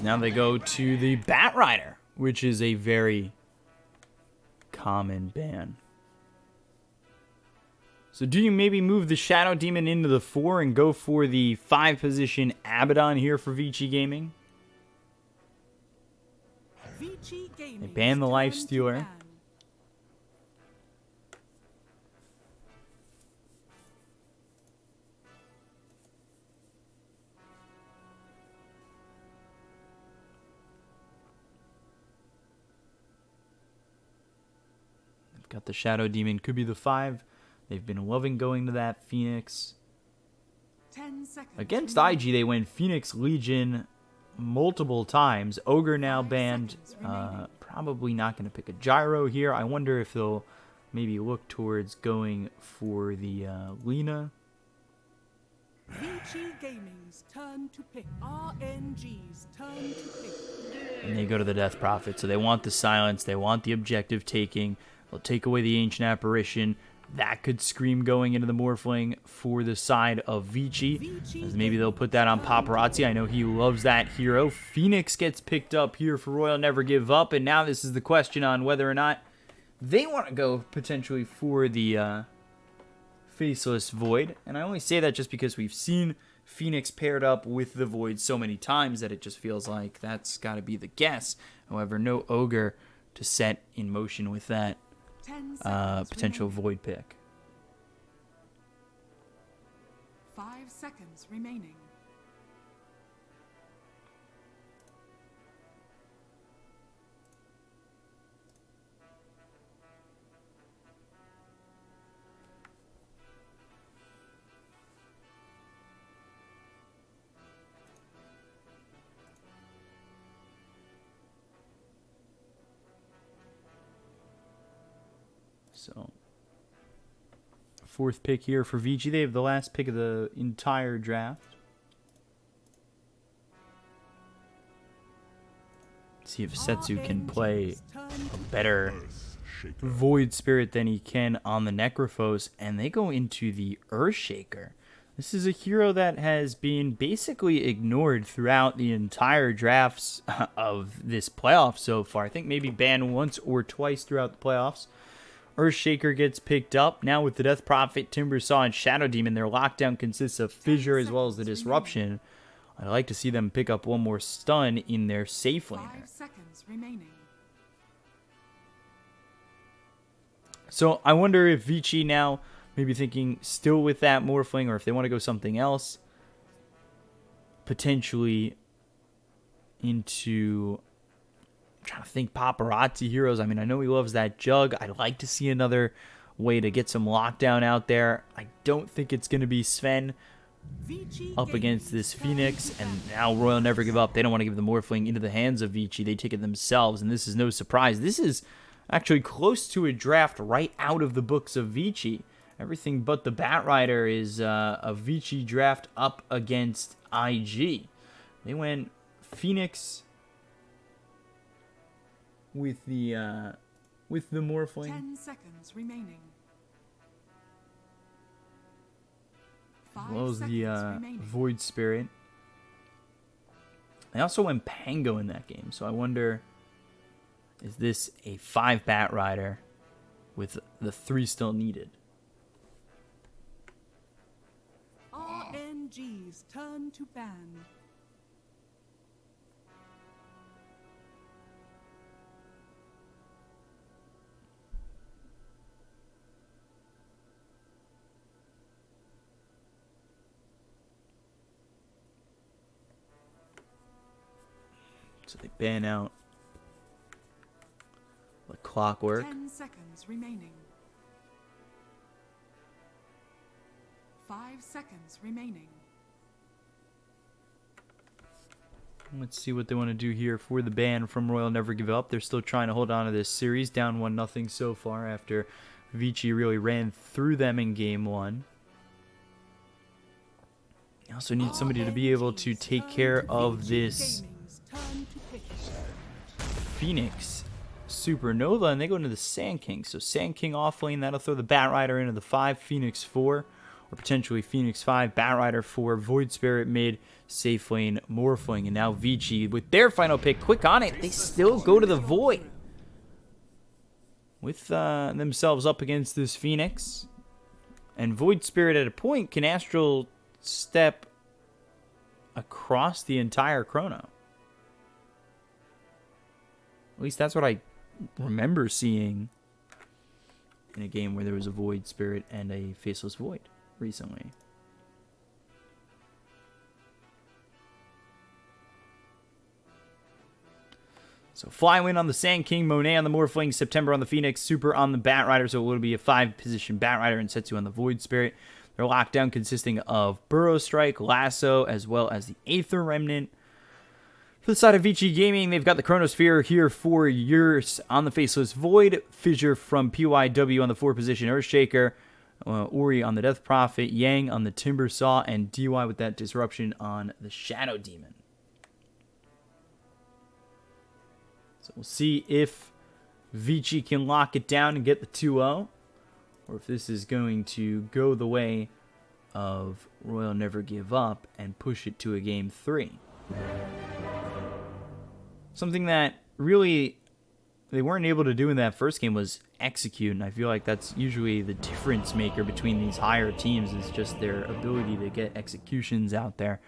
Now they go to the Bat Rider, which is a very common ban. So do you maybe move the Shadow Demon into the 4 and go for the 5 position Abaddon here for Vici Gaming? They ban the Life Stealer. They've got the Shadow Demon, could be the 5. They've been loving going to that Phoenix. 10 seconds. Against IG, they went Phoenix Legion multiple times. Ogre now banned. Probably not going to pick a Gyro here. I wonder if they'll maybe look towards going for the Lina. Vici Gaming's turn to pick. RNG's turn to pick. And they go to the Death Prophet. So they want the silence. They want the objective taking. They'll take away the Ancient Apparition. That could scream going into the Morphling for the side of Vici. As maybe they'll put that on Paparazzi. I know he loves that hero. Phoenix gets picked up here for Royal Never Give Up. And now this is the question on whether or not they want to go potentially for the Faceless Void. And I only say that just because we've seen Phoenix paired up with the Void so many times that it just feels like that's got to be the guess. However, no Ogre to set in motion with that potential Void pick. 5 seconds remaining. So, 4th pick here for Vici. They have the last pick of the entire draft. See if Setsu can play a better Void Spirit than he can on the Necrophos. And they go into the Earthshaker. This is a hero that has been basically ignored throughout the entire drafts of this playoff so far. I think maybe banned once or twice throughout the playoffs. Earthshaker gets picked up. Now with the Death Prophet, Timbersaw, and Shadow Demon, their lockdown consists of Fissure as well as the Disruption. I'd like to see them pick up one more stun in their safe laner. 5 seconds remaining. So I wonder if Vici now maybe thinking still with that Morphling, or if they want to go something else. Potentially into... I'm trying to think Paparazzi heroes. I mean, I know he loves that Jug. I'd like to see another way to get some lockdown out there. I don't think it's going to be Sven up against this Phoenix. And now Royal Never Give Up. They don't want to give the Morphling into the hands of Vici. They take it themselves. And this is no surprise. This is actually close to a draft right out of the books of Vici. Everything but the Bat Rider is a Vici draft up against IG. They went Phoenix with the Morphling. 10 seconds remaining. As well as the Void Spirit. They also went Pango in that game, so I wonder, is this a 5 Bat Rider with the 3 still needed? RNG's turn to ban. So they ban out the Clockwork. 10 seconds remaining. 5 seconds remaining. Let's see what they want to do here for the ban from Royal Never Give Up. They're still trying to hold on to this series. Down 1-0 so far after Vici really ran through them in game 1. You also need somebody to be able to take care of this Phoenix Supernova, and they go into the Sand King. So Sand King off lane, that'll throw the Bat Rider into the 5, Phoenix 4. or potentially Phoenix 5, Batrider 4, Void Spirit mid, safe lane, Morphling, and now Vici with their final pick. Quick on it. They still go to the Void. With themselves up against this Phoenix. And Void Spirit at a point can Astral step across the entire chrono. At least that's what I remember seeing in a game where there was a Void Spirit and a Faceless Void recently. So Flywin on the Sand King, Monet on the Morphling, September on the Phoenix, Super on the Batrider, so it will be a 5-position Batrider, and Setsu on the Void Spirit. Their lockdown consisting of Burrow Strike, Lasso, as well as the Aether Remnant. For the side of Vici Gaming, they've got the Chronosphere here for yours on the Faceless Void, Fissure from PYW on the 4-position Earthshaker, Ori on the Death Prophet, Yang on the Timber Saw, and DY with that Disruption on the Shadow Demon. So we'll see if Vici can lock it down and get the 2-0, or if this is going to go the way of Royal Never Give Up and push it to a game 3. Something that really they weren't able to do in that first game was execute, and I feel like that's usually the difference maker between these higher teams is just their ability to get executions out there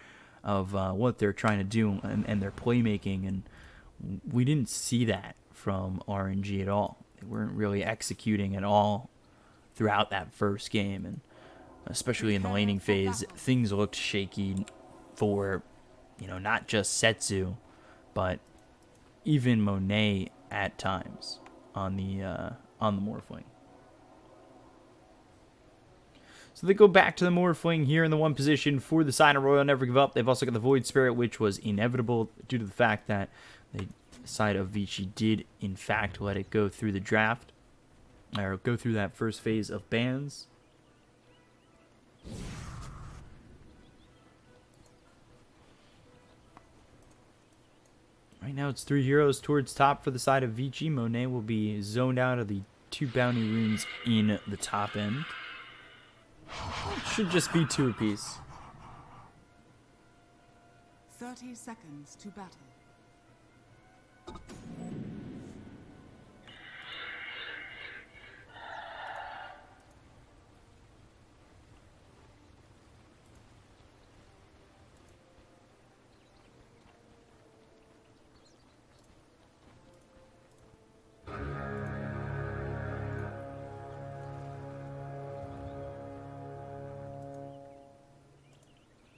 of what they're trying to do and their playmaking, and we didn't see that from RNG at all. They weren't really executing at all throughout that first game, and especially in the laning phase, things looked shaky for, not just Setsu, but even Monet at times on the Morphling. So they go back to the Morphling here in the 1 position for the side of Royal Never Give Up. They've also got the Void Spirit, which was inevitable due to the fact that the side of Vici did, in fact, let it go through the draft, or go through that first phase of bans. Right now it's 3 heroes towards top for the side of Vici. Monet will be zoned out of the 2 bounty runes in the top end. Should just be 2 apiece. 30 seconds to battle.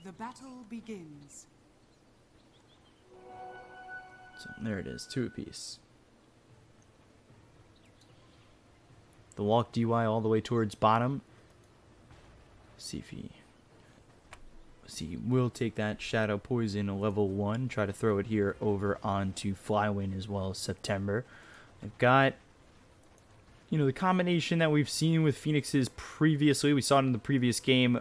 The battle begins. So there it is, 2 apiece. The walk DY all the way towards bottom. See if he will take that Shadow Poison a level 1. Try to throw it here over onto Flywin as well as September. They've got, the combination that we've seen with Phoenix's previously. We saw it in the previous game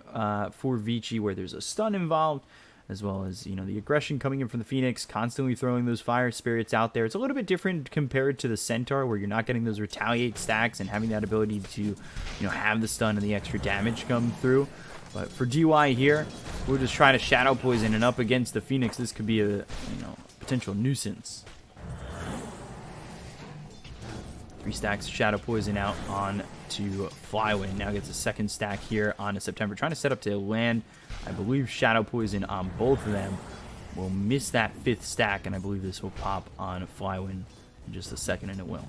for Vici where there's a stun involved, as well as, the aggression coming in from the Phoenix, constantly throwing those fire spirits out there. It's a little bit different compared to the Centaur, where you're not getting those retaliate stacks and having that ability to, have the stun and the extra damage come through. But for DY here, we'll just try to Shadow Poison, and up against the Phoenix, this could be a, potential nuisance. 3 stacks of Shadow Poison out on to Flywin. Now gets a 2nd stack here on to September. Trying to set up to land, I believe, Shadow Poison on both of them. Will miss that 5th stack, and I believe this will pop on Flywin in just a second, and it will.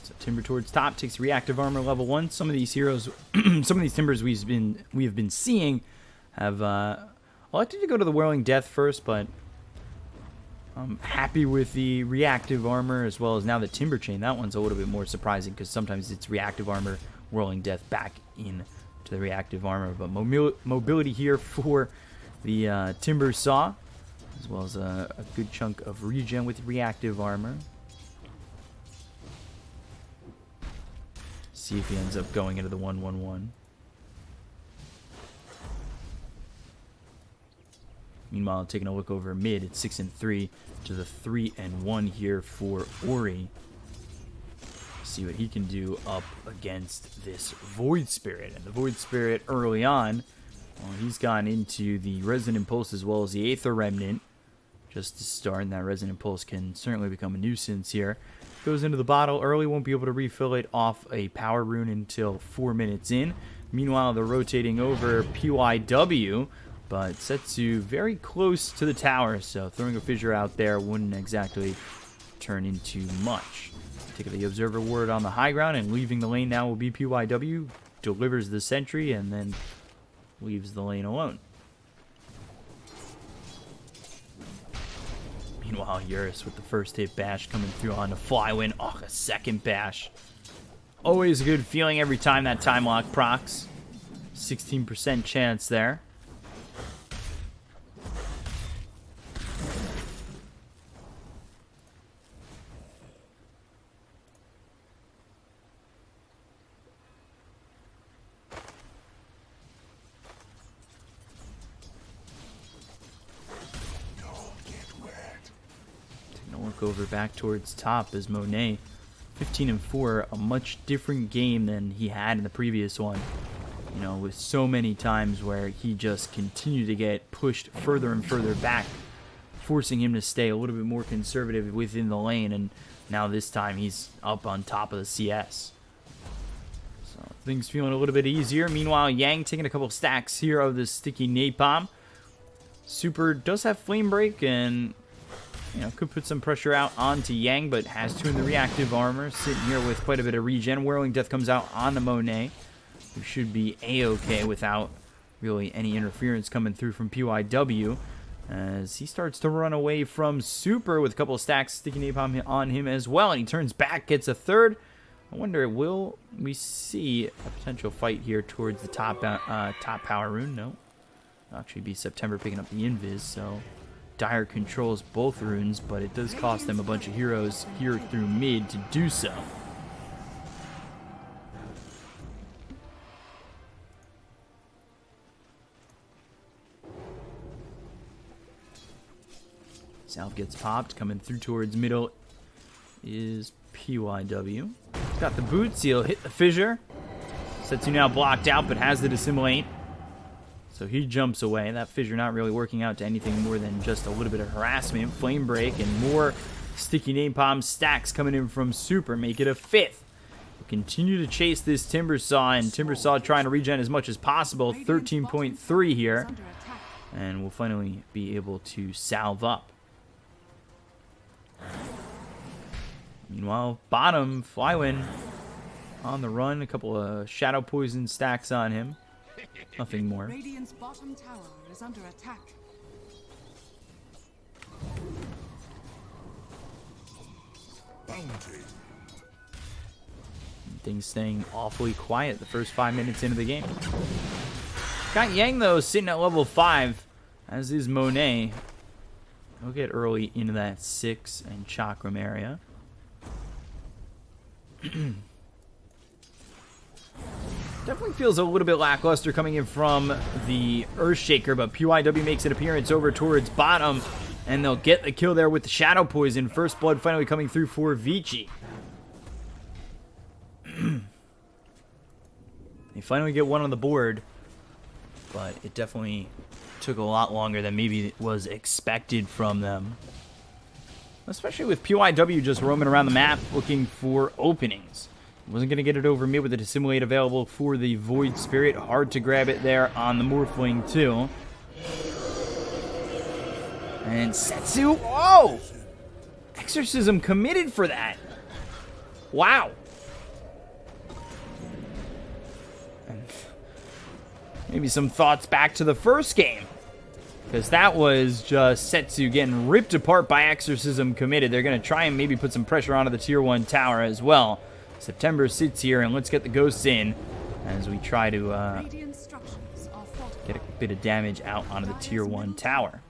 So Timber towards top takes reactive armor level 1. Some of these heroes, some of these Timbers we have been seeing have elected to go to the Whirling Death first, but I'm happy with the reactive armor as well as now the Timber Chain. That one's a little bit more surprising because sometimes it's reactive armor, Whirling Death back in to the reactive armor. But mobility here for the Timber Saw, as well as a good chunk of regen with reactive armor. See if he ends up going into the 1-1-1. Meanwhile, taking a look over mid, it's 6-3 to the 3-1 here for Ori. See what he can do up against this Void Spirit. And the Void Spirit early on, well, he's gone into the Resonant Pulse as well as the Aether Remnant just to start, and that Resonant Pulse can certainly become a nuisance here. Goes into the bottle early, won't be able to refill it off a power rune until 4 minutes in. Meanwhile, they're rotating over PYW, but Setsu very close to the tower, so throwing a fissure out there wouldn't exactly turn into much. Taking the Observer Ward on the high ground and leaving the lane now will be PYW. Delivers the sentry and then leaves the lane alone. Meanwhile, Eurus with the first hit bash coming through on the Flywin. Oh, a second bash. Always a good feeling every time that time lock procs. 16% chance there. Over back towards top as Monet 15-4, a much different game than he had in the previous one. You know, with so many times where he just continued to get pushed further and further back, forcing him to stay a little bit more conservative within the lane, and now this time he's up on top of the CS. So things feeling a little bit easier. Meanwhile, Yang taking a couple stacks here of the sticky napalm. Super does have flame break and could put some pressure out onto Yang, but has two in the reactive armor, sitting here with quite a bit of regen. Whirling Death comes out on the Monet, who should be A-okay without really any interference coming through from PYW, as he starts to run away from Super with a couple of stacks sticking napalm on him as well, and he turns back, gets a third. I wonder, will we see a potential fight here towards the top power rune? No. It'll actually be September picking up the invis, so Dire controls both runes, but it does cost them a bunch of heroes here through mid to do so. South gets popped. Coming through towards middle is PYW. Got the boot seal, hit the fissure. Setsu now blocked out, but has the dissimulate. So he jumps away. That fissure not really working out to anything more than just a little bit of harassment. Flame break and more sticky napalm stacks coming in from Super. Make it a fifth. We'll continue to chase this Timbersaw, and Timbersaw trying to regen as much as possible. 13.3 here. And we'll finally be able to salve up. Meanwhile, bottom, Flywin on the run. A couple of Shadow Poison stacks on him. Nothing more. Radiant's bottom tower is under attack. Things staying awfully quiet the first 5 minutes into the game. Got Yang though sitting at level 5, as is Monet. He'll get early into that 6 and Chakram area. Definitely feels a little bit lackluster coming in from the Earthshaker, but PYW makes an appearance over towards bottom, and they'll get the kill there with the Shadow Poison. First blood finally coming through for Vici. They finally get one on the board, but it definitely took a lot longer than maybe was expected from them. Especially with PYW just roaming around the map looking for openings. Wasn't going to get it over mid with the Dissimulate available for the Void Spirit. Hard to grab it there on the Morphling too. And Setsu, whoa! Exorcism committed for that. Wow. And maybe some thoughts back to the first game, because that was just Setsu getting ripped apart by Exorcism committed. They're going to try and maybe put some pressure onto the Tier 1 tower as well. September sits here, and let's get the ghosts in as we try to get a bit of damage out onto the Tier 1 tower.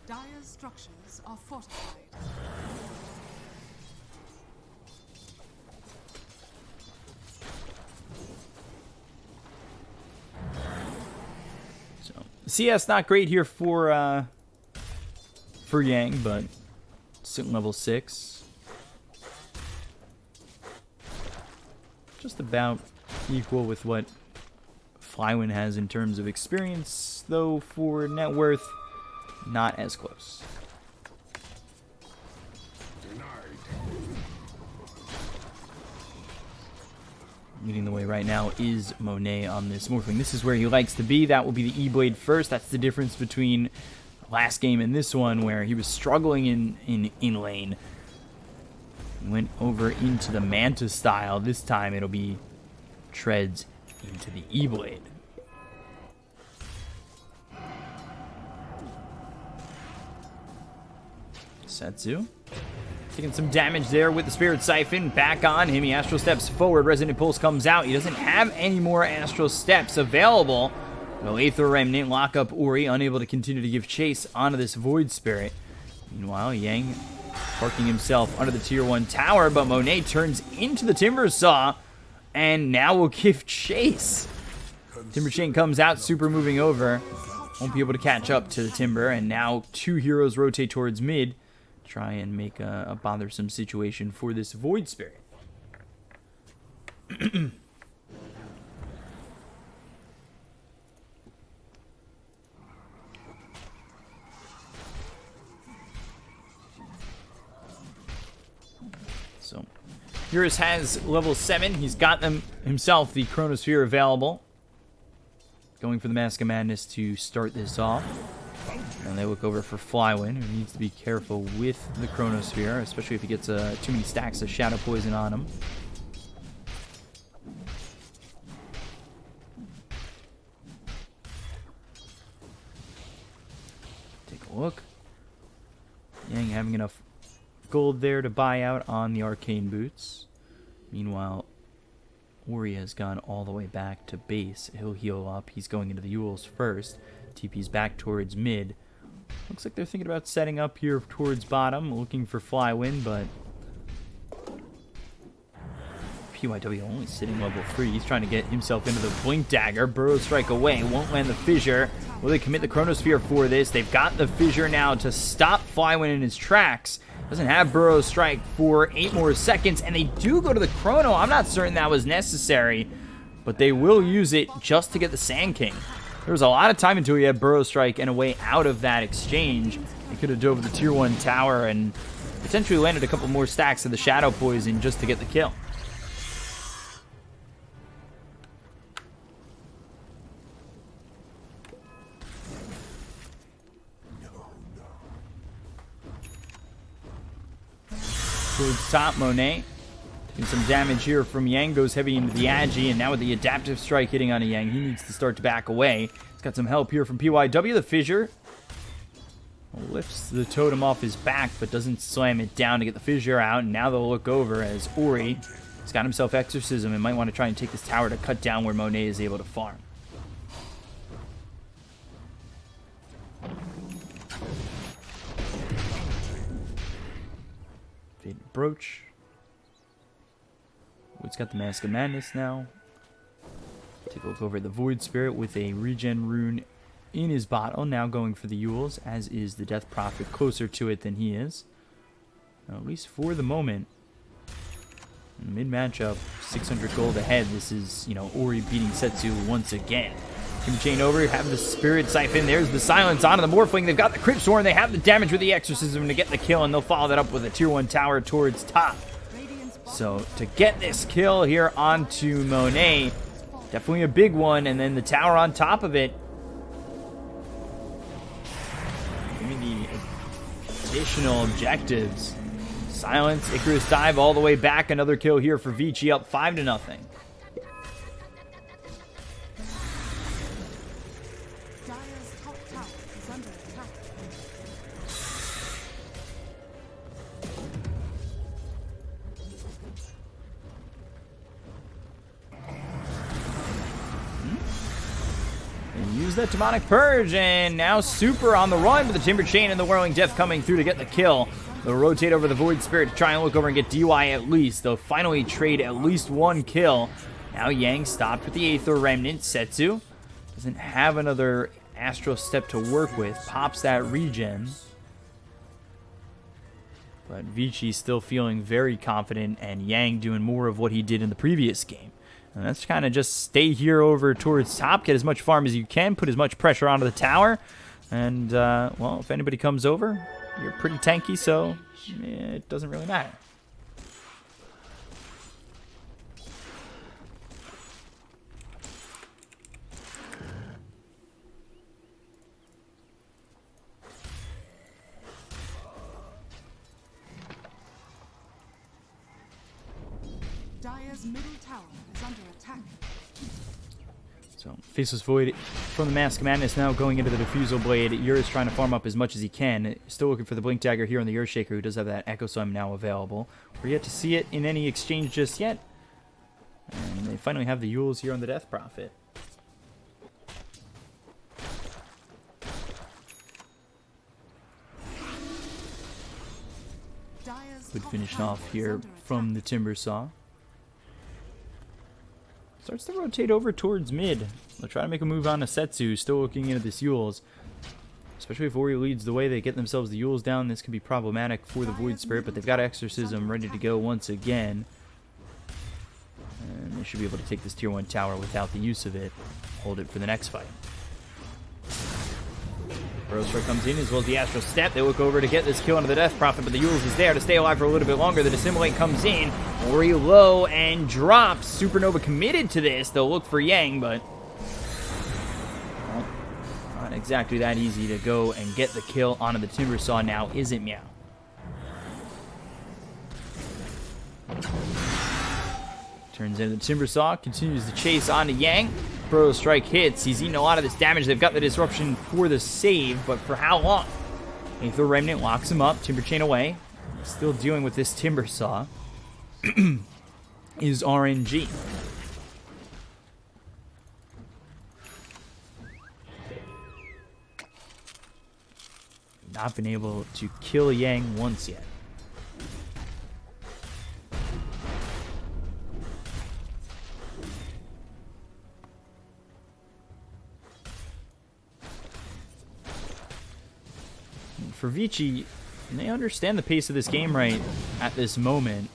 Dire structures are fortified. So CS not great here for Yang, but sitting level 6. Just about equal with what Flywin has in terms of experience, though for net worth, not as close. Leading the way right now is Monet on this Morphling. This is where he likes to be. That will be the E-Blade first. That's the difference between last game and this one, where he was struggling in lane. He went over into the Manta style. This time it'll be treads into the E-Blade. Setsu taking some damage there with the Spirit Siphon. Back on him. He Astral Steps forward. Resonant Pulse comes out. He doesn't have any more Astral Steps available. No Aether Remnant. Lock up Ori. Unable to continue to give chase onto this Void Spirit. Meanwhile, Yang parking himself under the Tier 1 tower. But Monet turns into the Timber Saw. And now will give chase. Timber Chain comes out. Super moving over. Won't be able to catch up to the Timber. And now 2 heroes rotate towards mid. Try and make a bothersome situation for this Void Spirit. So, Eurus has level 7. He's got them himself the Chronosphere available. Going for the Mask of Madness to start this off. And they look over for Flywin, who needs to be careful with the Chronosphere, especially if he gets too many stacks of Shadow Poison on him. Take a look. Yang having enough gold there to buy out on the Arcane Boots. Meanwhile, Ori has gone all the way back to base. He'll heal up. He's going into the Yules first. TP's back towards mid. Looks like they're thinking about setting up here towards bottom, looking for Flywin, but PYW only sitting level 3. He's trying to get himself into the Blink Dagger. Burrow Strike away, won't land the Fissure. Will they commit the Chronosphere for this? They've got the Fissure now to stop Flywin in his tracks. Doesn't have Burrow Strike for 8 more seconds, and they do go to the Chrono. I'm not certain that was necessary, but they will use it just to get the Sand King. There was a lot of time until he had Burrow Strike and a way out of that exchange. He could have dove the Tier 1 tower and potentially landed a couple more stacks of the Shadow Poison just to get the kill. Towards top, Monet. Taking some damage here from Yang, goes heavy into the Agi, and now with the Adaptive Strike hitting on a Yang, he needs to start to back away. He's got some help here from PYW. The Fissure lifts the totem off his back, but doesn't slam it down to get the Fissure out, and now they'll look over as Ori has got himself Exorcism and might want to try and take this tower to cut down where Monet is able to farm. Faded Brooch. It's got the Mask of Madness now. Take a look over at the Void Spirit with a regen rune in his bottle. Now going for the Yules, as is the Death Prophet, closer to it than he is. Now, at least for the moment. Mid matchup, 600 gold ahead. This is, Ori beating Setsu once again. Tim Chain over, have the Spirit Siphon. There's the Silence onto the Morphling. They've got the Crypt Sworn. They have the damage with the Exorcism to get the kill, and they'll follow that up with a Tier 1 tower towards top. So to get this kill here onto Monet, definitely a big one, and then the tower on top of it. Give me the additional objectives. Silence, Icarus Dive all the way back. Another kill here for Vici, up 5-0. Use that Demonic Purge, and now Super on the run with the Timber Chain and the Whirling Death coming through to get the kill. They'll rotate over the Void Spirit to try and look over and get DY at least. They'll finally trade at least one kill. Now Yang stopped with the Aether Remnant. Setsu doesn't have another Astral Step to work with. Pops that regen. But Vici still feeling very confident, and Yang doing more of what he did in the previous game. And that's kind of just stay here over towards top, get as much farm as you can, put as much pressure onto the tower. And, well, if anybody comes over, you're pretty tanky, so it doesn't really matter. Dire's middle tower is under attack. So, Faceless Void from the Mask of Madness now going into the Diffusal Blade. Yura's trying to farm up as much as he can. Still looking for the Blink Dagger here on the Earthshaker, who does have that Echo Slam now available. We're yet to see it in any exchange just yet. And they finally have the Yules here on the Death Prophet. Good finishing off here from the Timber Saw. Starts to rotate over towards mid. They'll try to make a move on to Setsu, still looking into this Yules. Especially if Ori leads the way, they get themselves the Yules down. This could be problematic for the Void Spirit, but they've got Exorcism ready to go once again. And they should be able to take this tier 1 tower without the use of it. Hold it for the next fight. Burrow Strike comes in as well as the Astral Step. They look over to get this kill onto the Death Prophet, but the Yules is there to stay alive for a little bit longer. The Dissimulate comes in. Ori low and drops. Supernova committed to this. They'll look for Yang, but well, not exactly that easy to go and get the kill onto the Timber Saw now, is it, Meow? Turns into the Timber Saw, continues the chase onto Yang. Burrow Strike hits. He's eating a lot of this damage. They've got the disruption for the save, but for how long? Aether Remnant locks him up. Timber Chain away. Still dealing with this Timber Saw. Is RNG. Not been able to kill Yang once yet. For Vici, they understand the pace of this game right at this moment.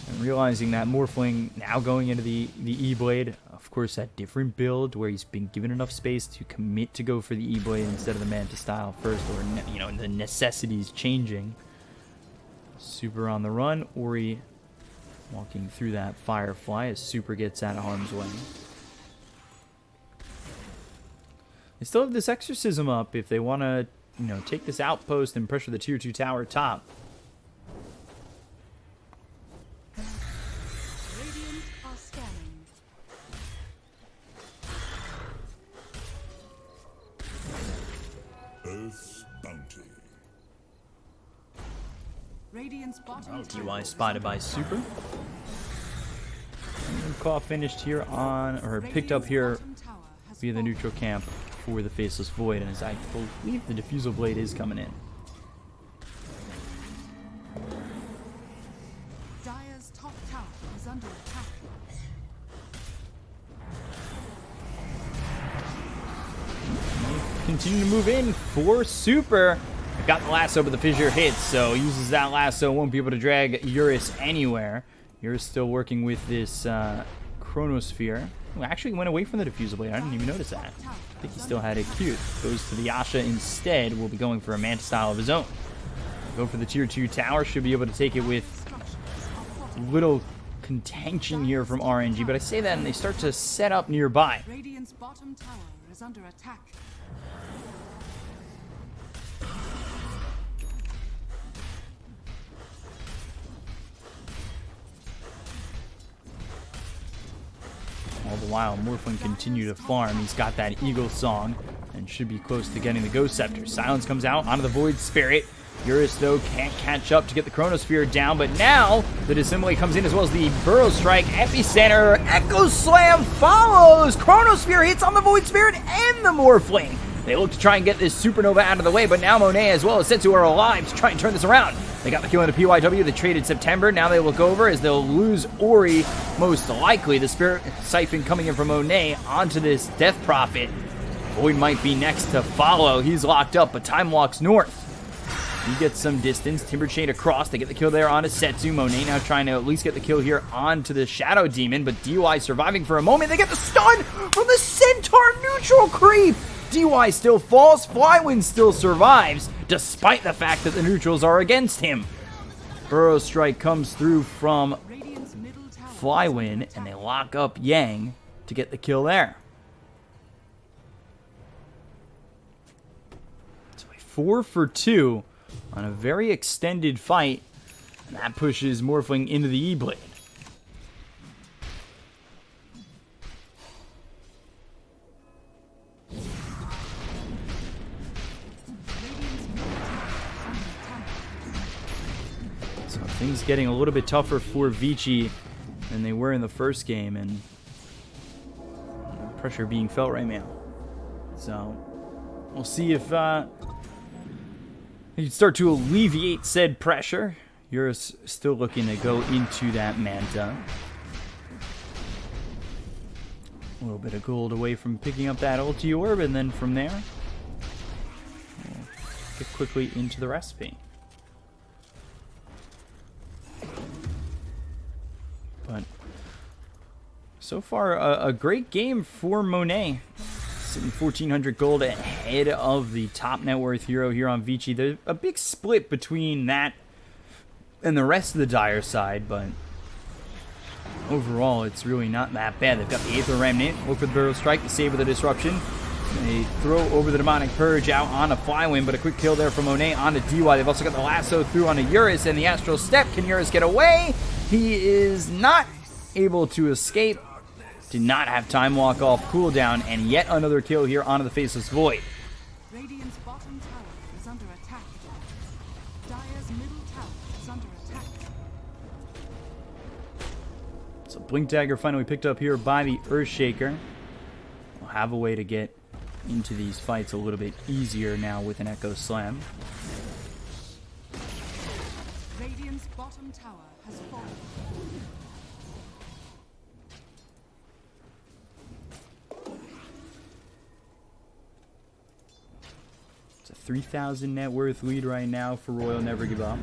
And realizing that Morphling now going into the E-Blade, of course that different build where he's been given enough space to commit to go for the E-Blade instead of the Manta style first, or, you know, the necessities changing. Super on the run, Ori walking through that Firefly as Super gets out of harm's way. They still have this Exorcism up if they want to, you know, take this outpost and pressure the tier 2 tower top. Radiant are scanning. Earth's bounty. Radiant's bottom DY tower spotted by Super. Bkop finished here on, or picked up here via the neutral camp for the Faceless Void, and as I believe the Diffusal Blade is coming in. Dire's top tower is under attack. Continue to move in for Super. Got the lasso, but the fissure hits, so uses that lasso, won't be able to drag Eurus anywhere. Eurus still working with this Chronosphere. Who actually went away from the Diffusal Blade. I didn't even notice that. I think he still had it cute. Goes to the Yasha instead. Will be going for a Manta style of his own. Go for the tier 2 tower. Should be able to take it with little contention here from RNG. But I say that and they start to set up nearby. Radiant's bottom tower is under attack. All the while, Morphling continue to farm. He's got that Eagle Song and should be close to getting the Ghost Scepter. Silence comes out onto the Void Spirit. Eurus, though, can't catch up to get the Chronosphere down, but now the Dissimulate comes in as well as the Burrow Strike. Epicenter, Echo Slam follows. Chronosphere hits on the Void Spirit and the Morphling. They look to try and get this Supernova out of the way, but now Monet as well as Setsu are alive to try and turn this around. They got the kill into PYW. They traded September. Now they look over as they'll lose Ori, most likely. The Spirit Siphon coming in from Monet onto this Death Prophet. Void might be next to follow. He's locked up, but Time walks north. He gets some distance. Timber Chain across. They get the kill there on a Setsu. Monet now trying to at least get the kill here onto the Shadow Demon, but DY surviving for a moment. They get the stun from the Centaur neutral creep. DY still falls. Flywind still survives, despite the fact that the neutrals are against him. Burrow Strike comes through from Flywind, and they lock up Yang to get the kill there. So a 4 for 2 on a very extended fight, and that pushes Morphling into the E-Blade. So things getting a little bit tougher for Vici than they were in the first game, and pressure being felt right now. So we'll see if you can start to alleviate said pressure. Eurus still looking to go into that Manta. A little bit of gold away from picking up that ulti orb, and then from there, we'll get quickly into the recipe. But so far, a great game for Monet. Sitting 1,400 gold ahead of the top net worth hero here on Vici. There's a big split between that and the rest of the Dire side, but overall, it's really not that bad. They've got the Aether Remnant. Look for the Burrow Strike to save with the disruption. They throw over the Demonic Purge out onto Flywind, but a quick kill there from Monet onto DY. They've also got the Lasso through onto Eurus and the Astral Step. Can Eurus get away? He is not able to escape. Did not have Time Walk off cooldown, and yet another kill here onto the Faceless Void. Radiant's bottom tower is under attack. Dire's middle tower is under attack. So Blink Dagger finally picked up here by the Earthshaker. We'll have a way to get into these fights a little bit easier now with an Echo Slam. Radiant's bottom tower has fallen. It's a 3,000 net worth lead right now for Royal Never Give Up.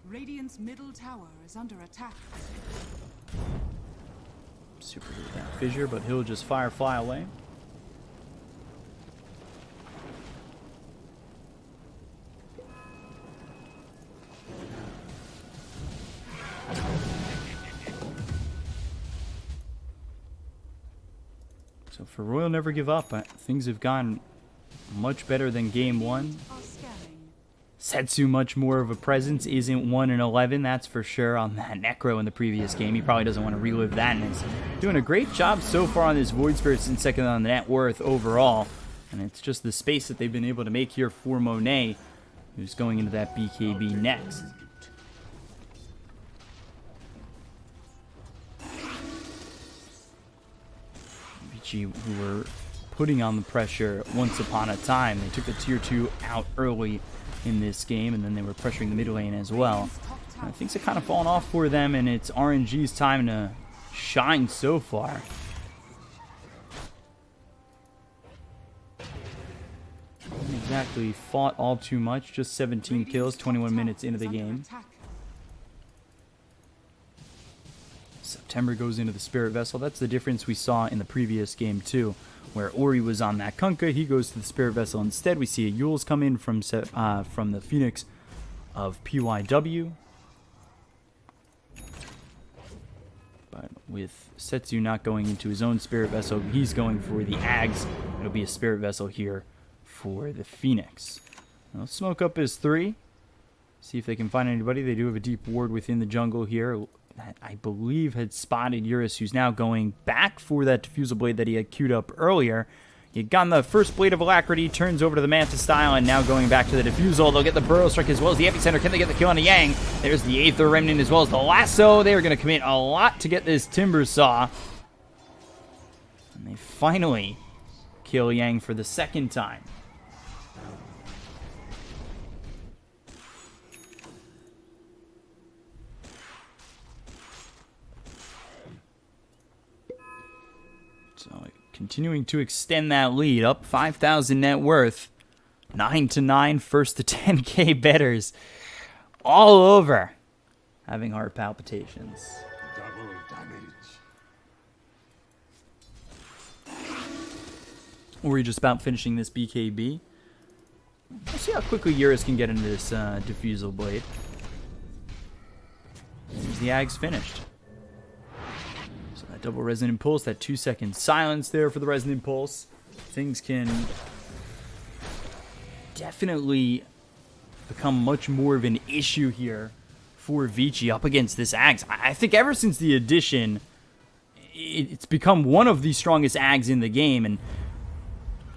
Radiant's middle tower is under attack. Super good with that fissure, but he'll just fly away. So for Royal Never Give Up, things have gone much better than game one. Setsu much more of a presence, isn't 1-11, that's for sure, on that Necro in the previous game. He probably doesn't want to relive that, and is doing a great job so far on this Void Spirit and second on the net worth overall. And it's just the space that they've been able to make here for Monet, who's going into that BKB next. Vici, who were putting on the pressure once upon a time. They took the tier 2 out early in this game, and then they were pressuring the mid lane as well. Things have kind of fallen off for them, and it's RNG's time to shine so far. Haven't exactly fought all too much, just 17 kills, 21 minutes into the game. September goes into the Spirit Vessel. That's the difference we saw in the previous game too, where Ori was on that Kunkka. He goes to the Spirit Vessel instead. We see a Yules come in from the Phoenix of PYW. But with Setsu not going into his own Spirit Vessel, he's going for the Ags. It'll be a Spirit Vessel here for the Phoenix. Now, smoke up his 3. See if they can find anybody. They do have a deep ward within the jungle here that I believe had spotted Eurus, who's now going back for that Diffusal Blade that he had queued up earlier. He had gotten the first Blade of Alacrity, turns over to the Manta style, and now going back to the Diffusal. They'll get the Burrow Strike as well as the Epicenter. Can they get the kill on the Yang? There's the Aether Remnant as well as the Lasso. They are going to commit a lot to get this Timber Saw. And they finally kill Yang for the second time. continuing to extend that lead, up 5,000 net worth. 9-9, first to 10K bettors all over, having heart palpitations. Double damage. We're just about finishing this BKB. Let's see how quickly Eurus can get into this Diffusal Blade. There's the Ag's finished. So that double Resonant Pulse, that 2-second silence there for the Resonant Pulse. Things can definitely become much more of an issue here for Vici up against this Ags. I think ever since the addition, it's become one of the strongest Ags in the game, and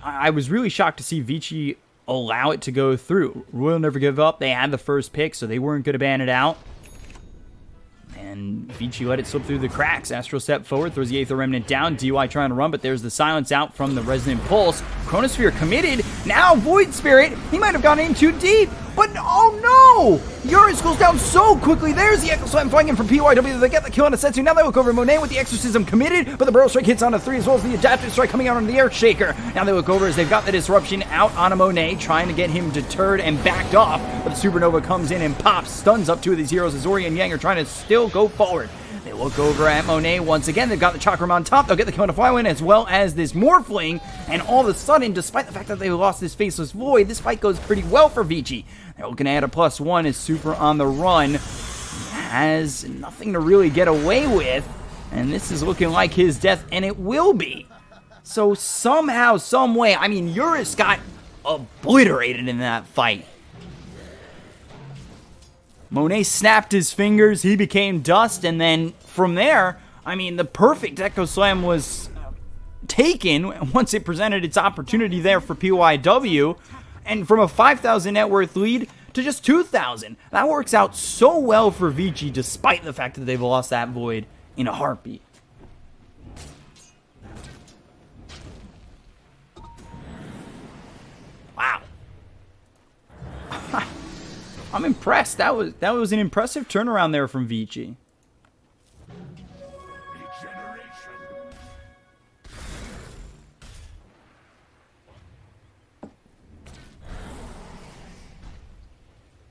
I was really shocked to see Vici allow it to go through. Royal Never Give Up, they had the first pick, so they weren't going to ban it out. And Vici let it slip through the cracks. Astral step forward, throws the Aether Remnant down. DY trying to run, but there's the silence out from the Resonant Pulse. Chronosphere committed. Now Void Spirit. He might have gone in too deep. But oh no! Eurus goes down so quickly. There's the Echo Slam flying in from PYW. They get the kill on a Setsu. Now they look over Monet with the Exorcism committed, but the Burrow Strike hits on a 3 as well as the Adaptive Strike coming out on the Air Shaker. Now they look over as they've got the Disruption out on a Monet, trying to get him deterred and backed off. But the Supernova comes in and pops, stuns up 2 of these heroes as Ori and Yang are trying to still go forward. They look over at Monet once again. They've got the Chakram on top. They'll get the kill on a Flywin as well as this Morphling. And all of a sudden, despite the fact that they lost this Faceless Void, this fight goes pretty well for Vici. They're looking to add a +1 as Super on the run has nothing to really get away with. And this is looking like his death, and it will be. So somehow, some way, I mean, Eurus got obliterated in that fight. Monet snapped his fingers, he became dust, and then from there, I mean, the perfect Echo Slam was taken once it presented its opportunity there for PYW, and from a 5,000 net worth lead to just 2,000. That works out so well for Vici, despite the fact that they've lost that Void in a heartbeat. Wow. I'm impressed. That was an impressive turnaround there from Vici.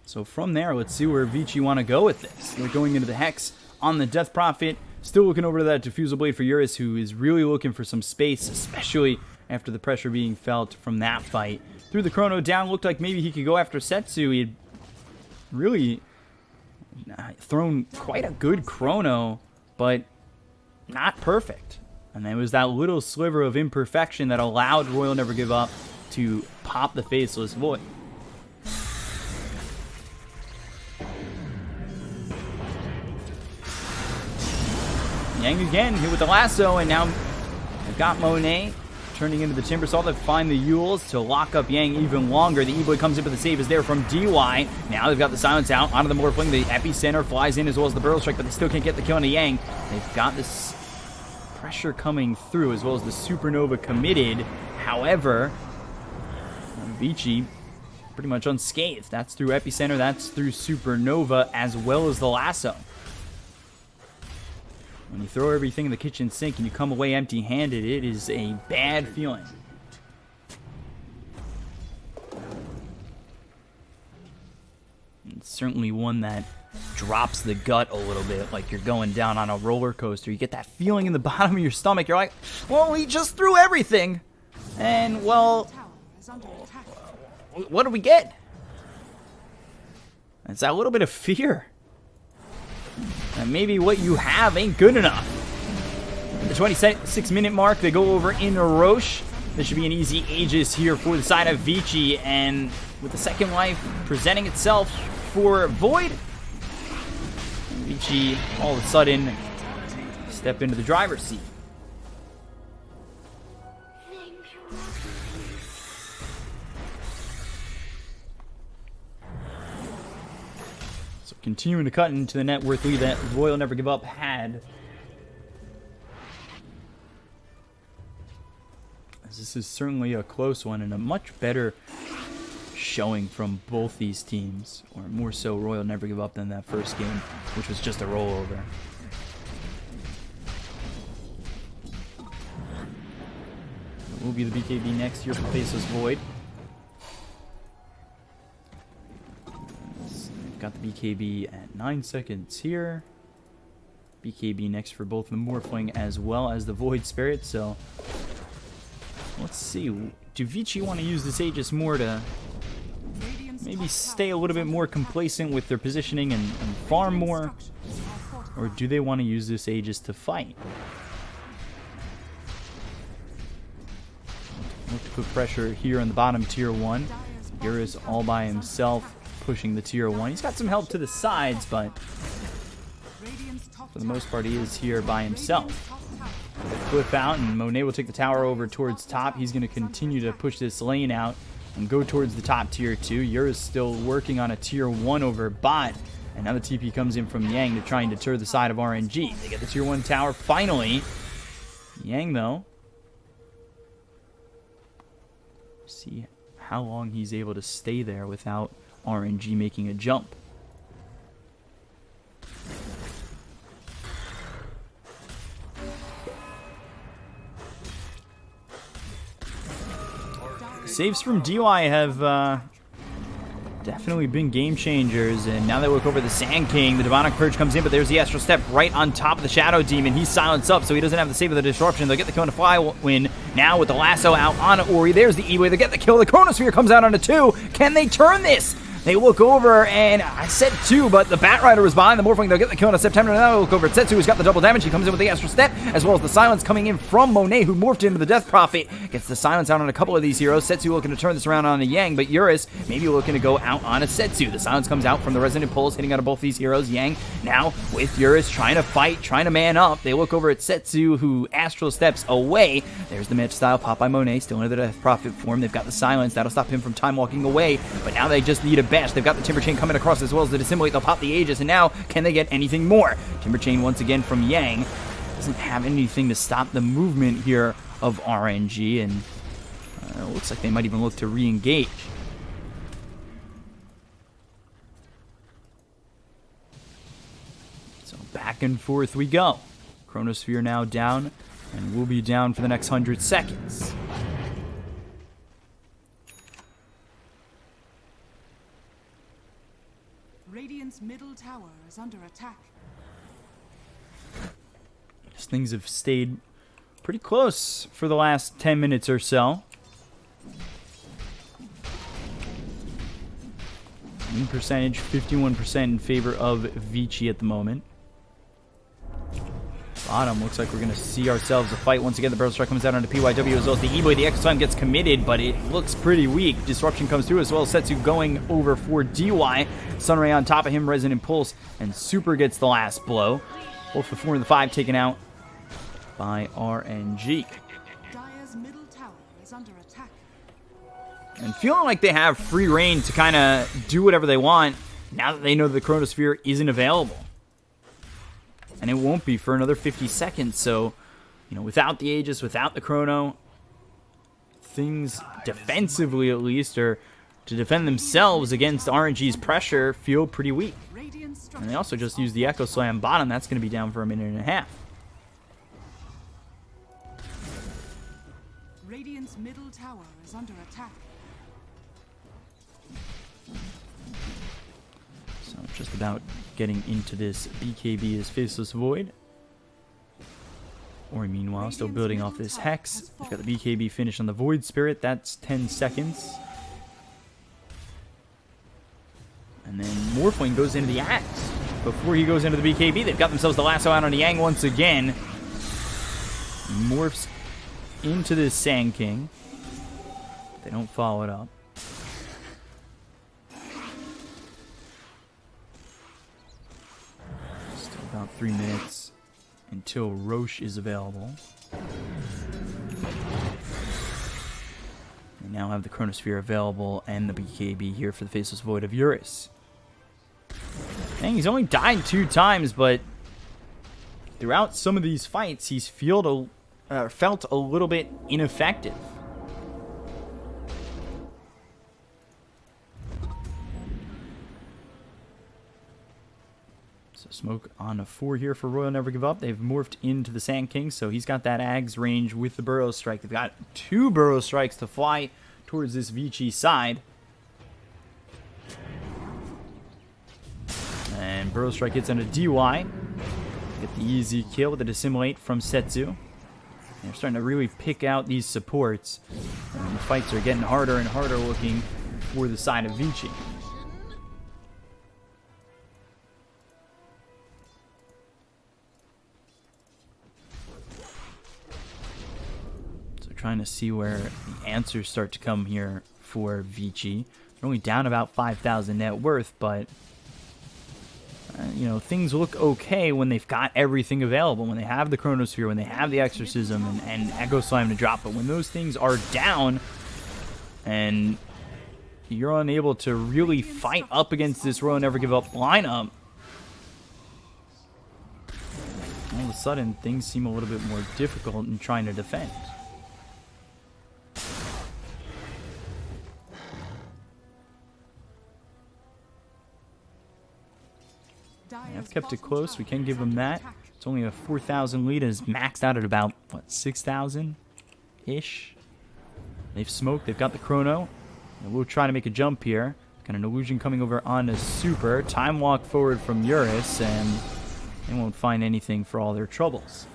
So from there, let's see where Vici want to go with this. They're going into the Hex on the Death Prophet. Still looking over to that Diffusal Blade for Eurus, who is really looking for some space, especially after the pressure being felt from that fight. Threw the Chrono down. Looked like maybe he could go after Setsu. He had really thrown quite a good Chrono, but not perfect. And there was that little sliver of imperfection that allowed Royal Never Give Up to pop the Faceless Void. Yang again, hit with the lasso, and now they've got Monet turning into the Timbersaw. They find the Yules to lock up Yang even longer. The E-Boy comes in, but the save is there from DY. Now they've got the silence out onto the Morphling. The Epicenter flies in as well as the Burrow Strike, but they still can't get the kill on the Yang. They've got this pressure coming through as well as the Supernova committed. However, Vici pretty much unscathed. That's through Epicenter, that's through Supernova, as well as the lasso. When you throw everything in the kitchen sink and you come away empty-handed, it is a bad feeling. It's certainly one that drops the gut a little bit, like you're going down on a roller coaster. You get that feeling in the bottom of your stomach. You're like, well, we just threw everything. And, well, what do we get? It's that little bit of fear. And maybe what you have ain't good enough. At the 26-minute mark, they go over in Roche. This should be an easy Aegis here for the side of Vici. And with the second life presenting itself for Void, Vici all of a sudden step into the driver's seat. Continuing to cut into the net worth lead that Royal Never Give Up had. This is certainly a close one and a much better showing from both these teams, or more so Royal Never Give Up than that first game, which was just a rollover. Will be the BKB next here for Faceless Void. We've got the BKB at 9 seconds here. BKB next for both the Morphling as well as the Void Spirit. So let's see. Do Vici want to use this Aegis more to maybe stay a little bit more complacent with their positioning and farm more? Or do they want to use this Aegis to fight? Look to put pressure here on the bottom tier 1. Eurus all by himself pushing the tier 1. He's got some help to the sides, but for the most part he is here by himself. The cliff out, and Monet will take the tower over towards top. He's going to continue to push this lane out and go towards the top tier 2. Eurus still working on a tier 1 over bot. And now the TP comes in from Yang to try and deter the side of RNG. They get the tier 1 tower finally. Yang, though. See how long he's able to stay there without RNG making a jump. Saves from DY have definitely been game changers, and now they look over the Sand King. The Demonic Purge comes in, but there's the Astral Step right on top of the Shadow Demon. He's silenced up, so he doesn't have the save of the Disruption. They'll get the kill on a fly win now with the lasso out on Ori. There's the E-Way. They get the kill. The Chronosphere comes out on a 2. Can they turn this? They look over, and I said 2, but the Bat Rider was behind the Morphling. They'll get the kill in September. Now they look over at Setsu, who's got the double damage. He comes in with the Astral Step, as well as the silence coming in from Monet, who morphed into the Death Prophet. Gets the silence out on a couple of these heroes. Setsu looking to turn this around on a Yang, but Eurus maybe looking to go out on a Setsu. The silence comes out from the Resonant Pulse, hitting out of both these heroes. Yang now with Eurus trying to fight, trying to man up. They look over at Setsu, who Astral Steps away. There's the match style pop by Monet, still in the Death Prophet form. They've got the silence. That'll stop him from time walking away, but now they just need a bash. They've got the Timber Chain coming across as well as the Dissimulate. They'll pop the Aegis, and now can they get anything more? Timber Chain once again from Yang. Doesn't have anything to stop the movement here of RNG, and it looks like they might even look to re-engage. So back and forth we go. Chronosphere now down, and will be down for the next 100 seconds. Radiant's middle tower is under attack. Things have stayed pretty close for the last 10 minutes or so. Win percentage, 51% in favor of Vici at the moment. Bottom, looks like we're going to see ourselves a fight once again. The Barrel Strike comes out onto PYW as well as the E-Boy. The X-Time gets committed, but it looks pretty weak. Disruption comes through as well as Setsu going over for DY. Sunray on top of him, Resonant Pulse, and Super gets the last blow. Both the 4 and the 5 taken out by RNG. Dire's middle tower is under attack. And feeling like they have free reign to kind of do whatever they want now that they know the Chronosphere isn't available. And it won't be for another 50 seconds, so, you know, without the Aegis, without the Chrono, things defensively at least, or to defend themselves against RNG's pressure, feel pretty weak. And they also just used the Echo Slam bottom. That's going to be down for a minute and a half. Radiant's middle tower is under attack. So just about getting into this. BKB is Faceless Void. Ori, meanwhile, still building off this Hex. They've got the BKB finish on the Void Spirit. That's 10 seconds. And then Morphling goes into the Axe. Before he goes into the BKB, they've got themselves the lasso out on Yang once again. Morphs into this Sand King. They don't follow it up. Still about 3 minutes until Roche is available. We now have the Chronosphere available and the BKB here for the Faceless Void of Eurus. Dang, he's only died 2 times, but throughout some of these fights, he's felt a little bit ineffective. So Smoke on a 4 here for Royal Never Give Up. They've morphed into the Sand King, so he's got that Ags range with the Burrow Strike. They've got 2 Burrow Strikes to fly towards this Vici side. And Burrow Strike hits on a DY. Get the easy kill with the Dissimulate from Setsu. They're starting to really pick out these supports. And the fights are getting harder and harder looking for the side of Vici. Trying to see where the answers start to come here for Vici. They're only down about 5,000 net worth, but you know, things look okay when they've got everything available, when they have the Chronosphere, when they have the Exorcism and Echo Slime to drop. But when those things are down and you're unable to really fight up against this Royal Never Give Up lineup, all of a sudden things seem a little bit more difficult in trying to defend. I've kept it close. We can give them that. It's only a 4,000 lead. It's maxed out at about, what, 6,000-ish? They've smoked. They've got the Chrono. And we'll try to make a jump here. Got an illusion coming over on a Super. Time walk forward from Eurus, and they won't find anything for all their troubles.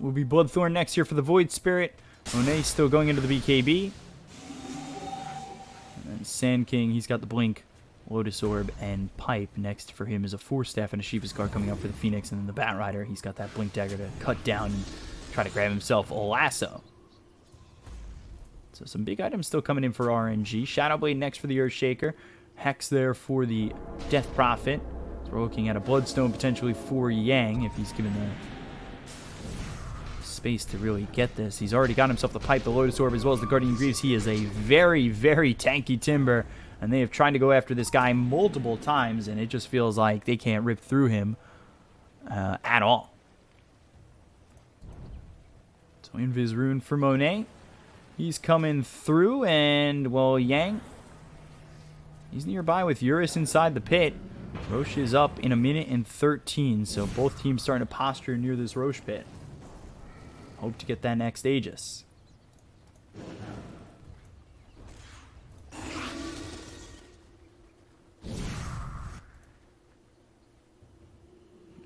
Will be Bloodthorn next here for the Void Spirit. Monet still going into the BKB. And then Sand King, he's got the Blink, Lotus Orb, and Pipe. Next for him is a Force Staff and a Shiva's Guard coming up for the Phoenix. And then the Bat Rider, he's got that Blink Dagger to cut down and try to grab himself a lasso. So some big items still coming in for RNG. Shadowblade next for the Earthshaker. Hex there for the Death Prophet. So we're looking at a Bloodstone potentially for Yang if he's given the space to really get this. He's already got himself the Pipe, the Lotus Orb, as well as the Guardian Greaves. He is a very, very tanky Timber, and they have tried to go after this guy multiple times, and it just feels like they can't rip through him at all. So Invis Rune for Monet. He's coming through, and, well, Yang, he's nearby with Eurus inside the pit. Roche is up in 1:13, so both teams starting to posture near this Roche pit. Hope to get that next Aegis.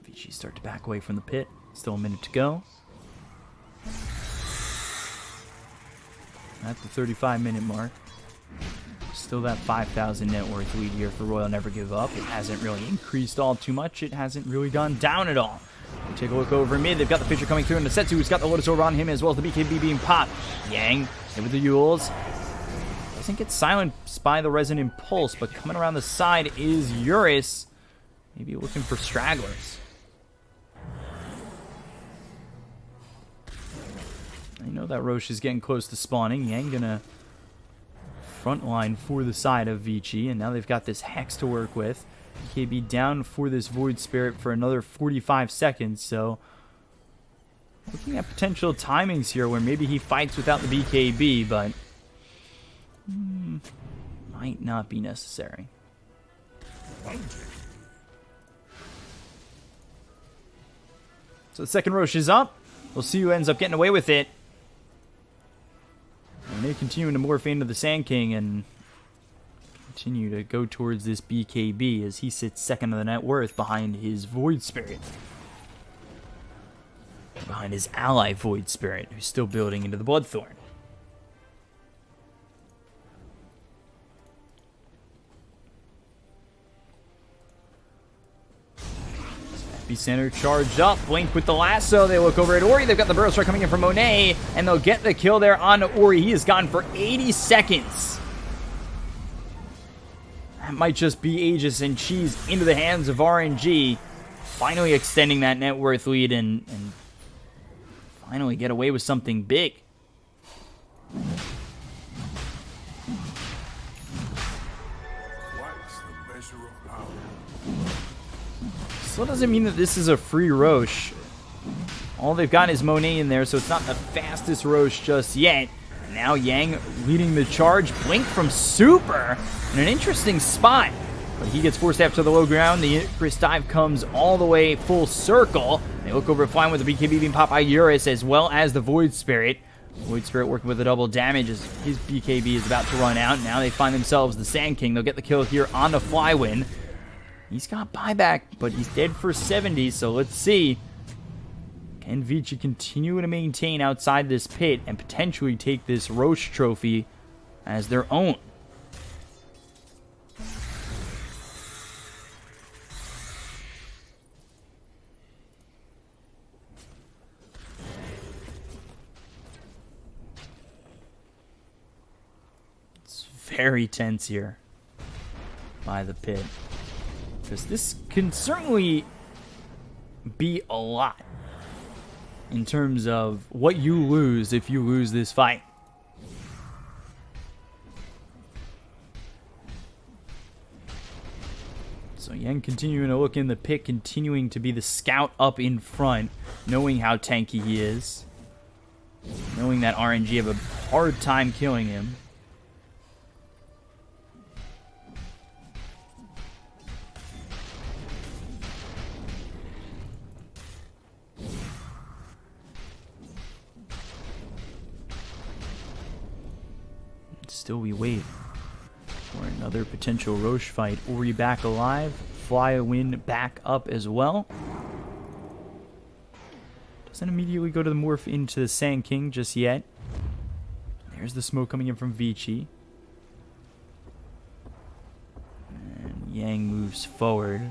Vici start to back away from the pit. Still a minute to go. At the 35-minute mark. Still that 5,000 net worth lead here for Royal Never Give Up. It hasn't really increased all too much. It hasn't really gone down at all. We take a look over mid. They've got the Fisher coming through, and the Setsu who's got the Lotus Orb on him, as well as the BKB being popped. Yang hit with the Yules. Doesn't get silenced by the Resonant Pulse, but coming around the side is Eurus. Maybe looking for stragglers. I know that Roche is getting close to spawning. Yang gonna front line for the side of Vici, and now they've got this Hex to work with. BKB down for this Void Spirit for another 45 seconds, so looking at potential timings here where maybe he fights without the BKB, but might not be necessary. So the second Roche is up. We'll see who ends up getting away with it. And they continue to morph into the Sand King and continue to go towards this BKB as he sits second on the net worth behind his Void Spirit. Behind his ally Void Spirit, who's still building into the Bloodthorn. Epicenter charged up. Blink with the lasso. They look over at Ori. They've got the Burrow Strike coming in from Monet, and they'll get the kill there on Ori. He is gone for 80 seconds. That might just be Aegis and Cheese into the hands of RNG. Finally extending that net worth lead and finally get away with something big. Still doesn't mean that this is a free Roche. All they've got is Monet in there, so it's not the fastest Roche just yet. Now Yang leading the charge. Blink from Super in an interesting spot. But he gets forced after the low ground. The Icarus dive comes all the way full circle. They look over at flying with the BKB being popped by Eurus as well as the Void Spirit. Void Spirit working with the double damage as his BKB is about to run out. Now they find themselves the Sand King. They'll get the kill here on the Flywin. He's got buyback, but he's dead for 70, so let's see. Can Vici continue to maintain outside this pit and potentially take this Roche trophy as their own? It's very tense here by the pit, because this can certainly be a lot in terms of what you lose if you lose this fight. So Yang continuing to look in the pit, continuing to be the scout up in front, knowing how tanky he is, knowing that RNG have a hard time killing him. Still we wait for another potential Roche fight. Ori back alive. Flywin back up as well. Doesn't immediately go to the morph into the Sand King just yet. There's the smoke coming in from Vici. And Yang moves forward.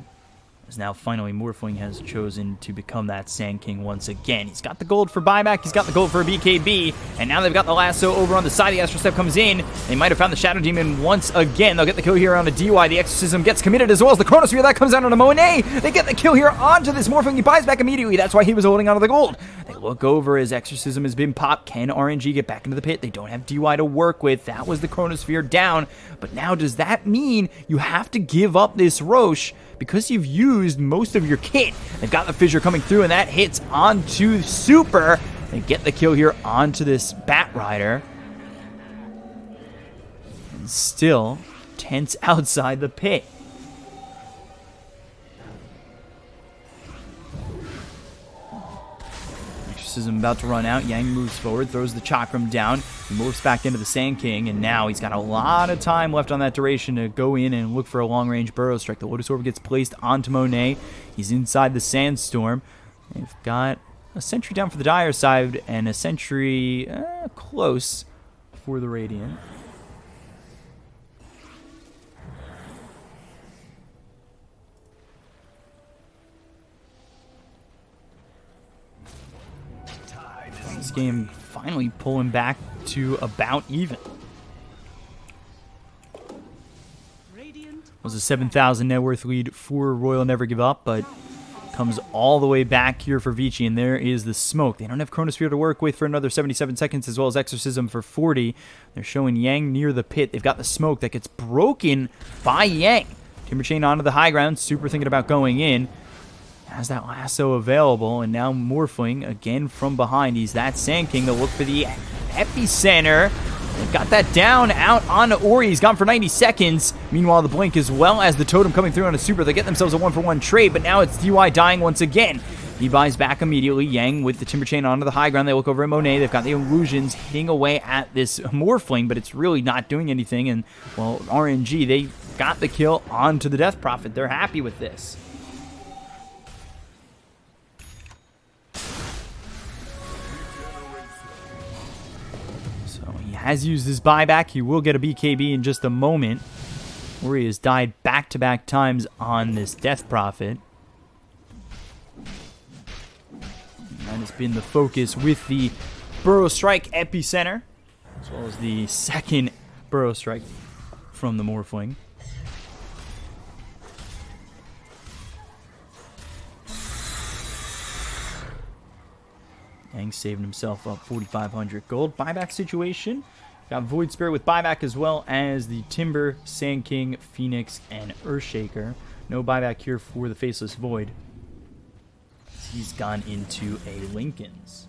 As now finally Morphling has chosen to become that Sand King once again. He's got the gold for buyback, he's got the gold for a BKB, and now they've got the lasso over on the side. The Astral Step comes in. They might have found the Shadow Demon once again. They'll get the kill here on the DY. The Exorcism gets committed as well as the Chronosphere. That comes down on a Monet. They get the kill here onto this Morphling. He buys back immediately. That's why he was holding onto the gold. They look over as Exorcism has been popped. Can RNG get back into the pit? They don't have DY to work with. That was the Chronosphere down. But now does that mean you have to give up this Roche because you've used most of your kit? They've got the Fissure coming through, and that hits onto Super. They get the kill here onto this Bat Rider. And still tense outside the pit. Exorcism about to run out. Yang moves forward, throws the Chakram down. He morphs back into the Sand King, and now he's got a lot of time left on that duration to go in and look for a long-range Burrow Strike. The Lotus Orb gets placed onto Monet. He's inside the Sandstorm. They've got a sentry down for the Dire side and a sentry close for the Radiant. This game finally pulling back to about even. It was a 7,000 net worth lead for Royal Never Give Up, but comes all the way back here for Vici, and there is the smoke. They don't have Chronosphere to work with for another 77 seconds, as well as Exorcism for 40. They're showing Yang near the pit. They've got the smoke that gets broken by Yang. Timber Chain onto the high ground. Super thinking about going in. Has that lasso available, and now Morphling again from behind. He's that Sand King. They'll look for the epicenter. They've got that down out on Ori. He's gone for 90 seconds. Meanwhile, the Blink as well as the Totem coming through on a Super. They get themselves a 1-for-1 trade, but now it's DY dying once again. He buys back immediately. Yang with the Timber Chain onto the high ground. They look over at Monet. They've got the Illusions hitting away at this Morphling, but it's really not doing anything. And, well, RNG, they got the kill onto the Death Prophet. They're happy with this. Has used his buyback. He will get a BKB in just a moment. Ori has died back-to-back times on this Death Prophet. That has been the focus with the Burrow Strike Epicenter, as well as the second Burrow Strike from the Morphling. Yang saving himself up 4,500 gold. Buyback situation. Got Void Spirit with buyback as well as the Timber, Sand King, Phoenix, and Earthshaker. No buyback here for the Faceless Void. he's gone into a Lincoln's.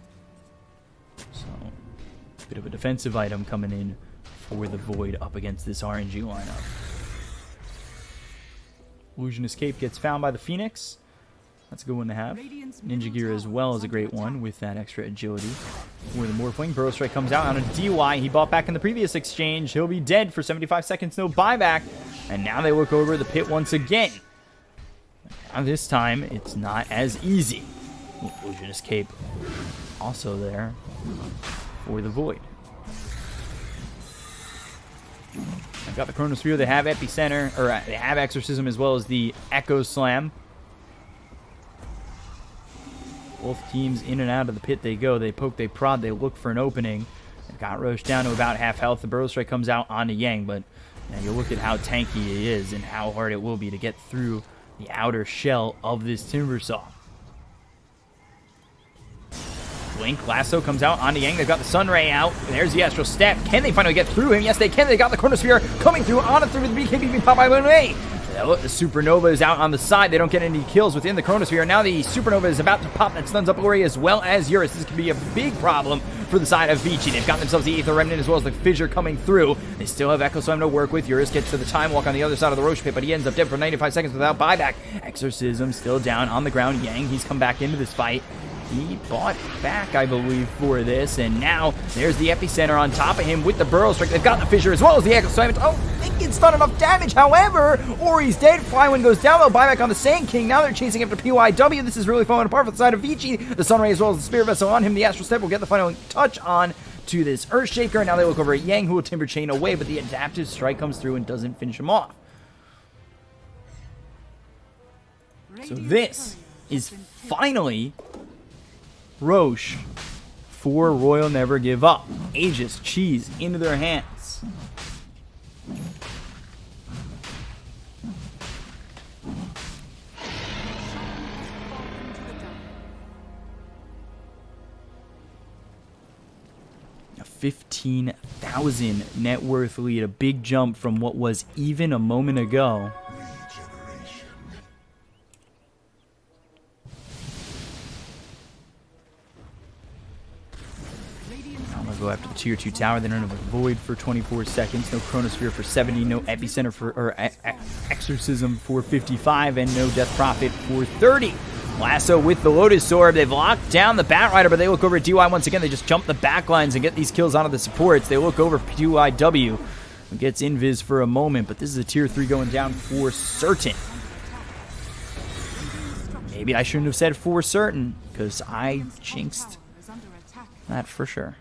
So, bit of a defensive item coming in for the Void up against this RNG lineup. Illusionist Cape gets found by the Phoenix. That's a good one to have. Ninja Gear as well is a great one with that extra agility. For the Morphling, Burrow Strike comes out on a DY. He bought back in the previous exchange. He'll be dead for 75 seconds, no buyback. And now they look over the pit once again. Now this time, it's not as easy. Illusionist Cape also there for the Void. I've got the Chronosphere. They have Epicenter, or they have Exorcism as well as the Echo Slam. Both teams in and out of the pit they go. They poke, they prod, they look for an opening. They've got Roche down to about half health. The Burrow Strike comes out onto Yang, but you look at how tanky he is and how hard it will be to get through the outer shell of this Timbersaw. Blink, Lasso comes out onto Yang. They've got the Sunray out. There's the Astral Step. Can they finally get through him? Yes, they can. They got the Chronosphere coming through on it through the BKP being popped by Monet. The Supernova is out on the side. They don't get any kills within the Chronosphere. Now the Supernova is about to pop. That stuns up Ori as well as Eurus. This could be a big problem for the side of Vici. They've got themselves the Aether Remnant as well as the Fissure coming through. They still have Echo Slam to work with. Eurus gets to the Time Walk on the other side of the Roche pit, but he ends up dead for 95 seconds without buyback. Exorcism still down on the ground. Yang, he's come back into this fight. He bought back, I believe, for this, and now there's the Epicenter on top of him with the Burrow Strike. They've got the Fissure as well as the Echo Slam. Oh, Lincoln's not enough damage, however, Ori's dead. Flywind goes down, they'll buy back on the Sand King. Now they're chasing after PYW. This is really falling apart for the side of Vici. The Sunray as well as the Spirit Vessel on him. The Astral Step will get the final touch on to this Earthshaker, and now they look over at Yang, who will Timber Chain away, but the Adaptive Strike comes through and doesn't finish him off. So this is finally Roche for Royal Never Give Up. Aegis Cheese into their hands. A 15,000 net worth lead, a big jump from what was even a moment ago. Go after the tier 2 tower. They don't have a Void for 24 seconds, no Chronosphere for 70, no Epicenter for, or Exorcism for 55, and no Death Prophet for 30. Lasso with the Lotus Orb. They've locked down the Batrider, but they look over at DY once again. They just jump the back lines and get these kills onto the supports. They look over PYW, who gets invis for a moment, but this is a tier 3 going down for certain. Maybe I shouldn't have said for certain, because I jinxed that for sure.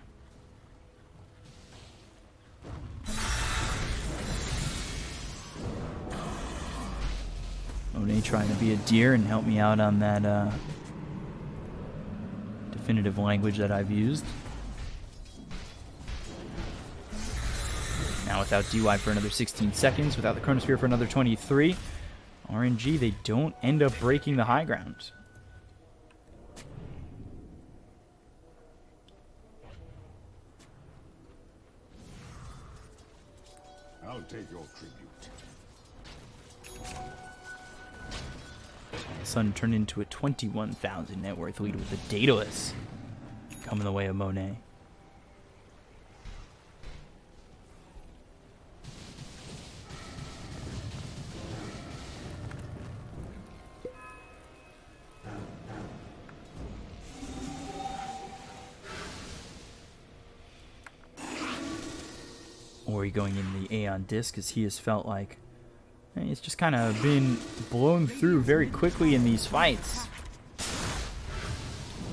Monet trying to be a deer and help me out on that definitive language that I've used. Now without DY for another 16 seconds, without the Chronosphere for another 23. RNG, they don't end up breaking the high ground. I'll take your tribute. Sun turned into a 21,000 net worth lead with a Daedalus coming the way of Monet. Ori going in the Aeon Disc as he has felt like it's just kind of been blown through very quickly in these fights.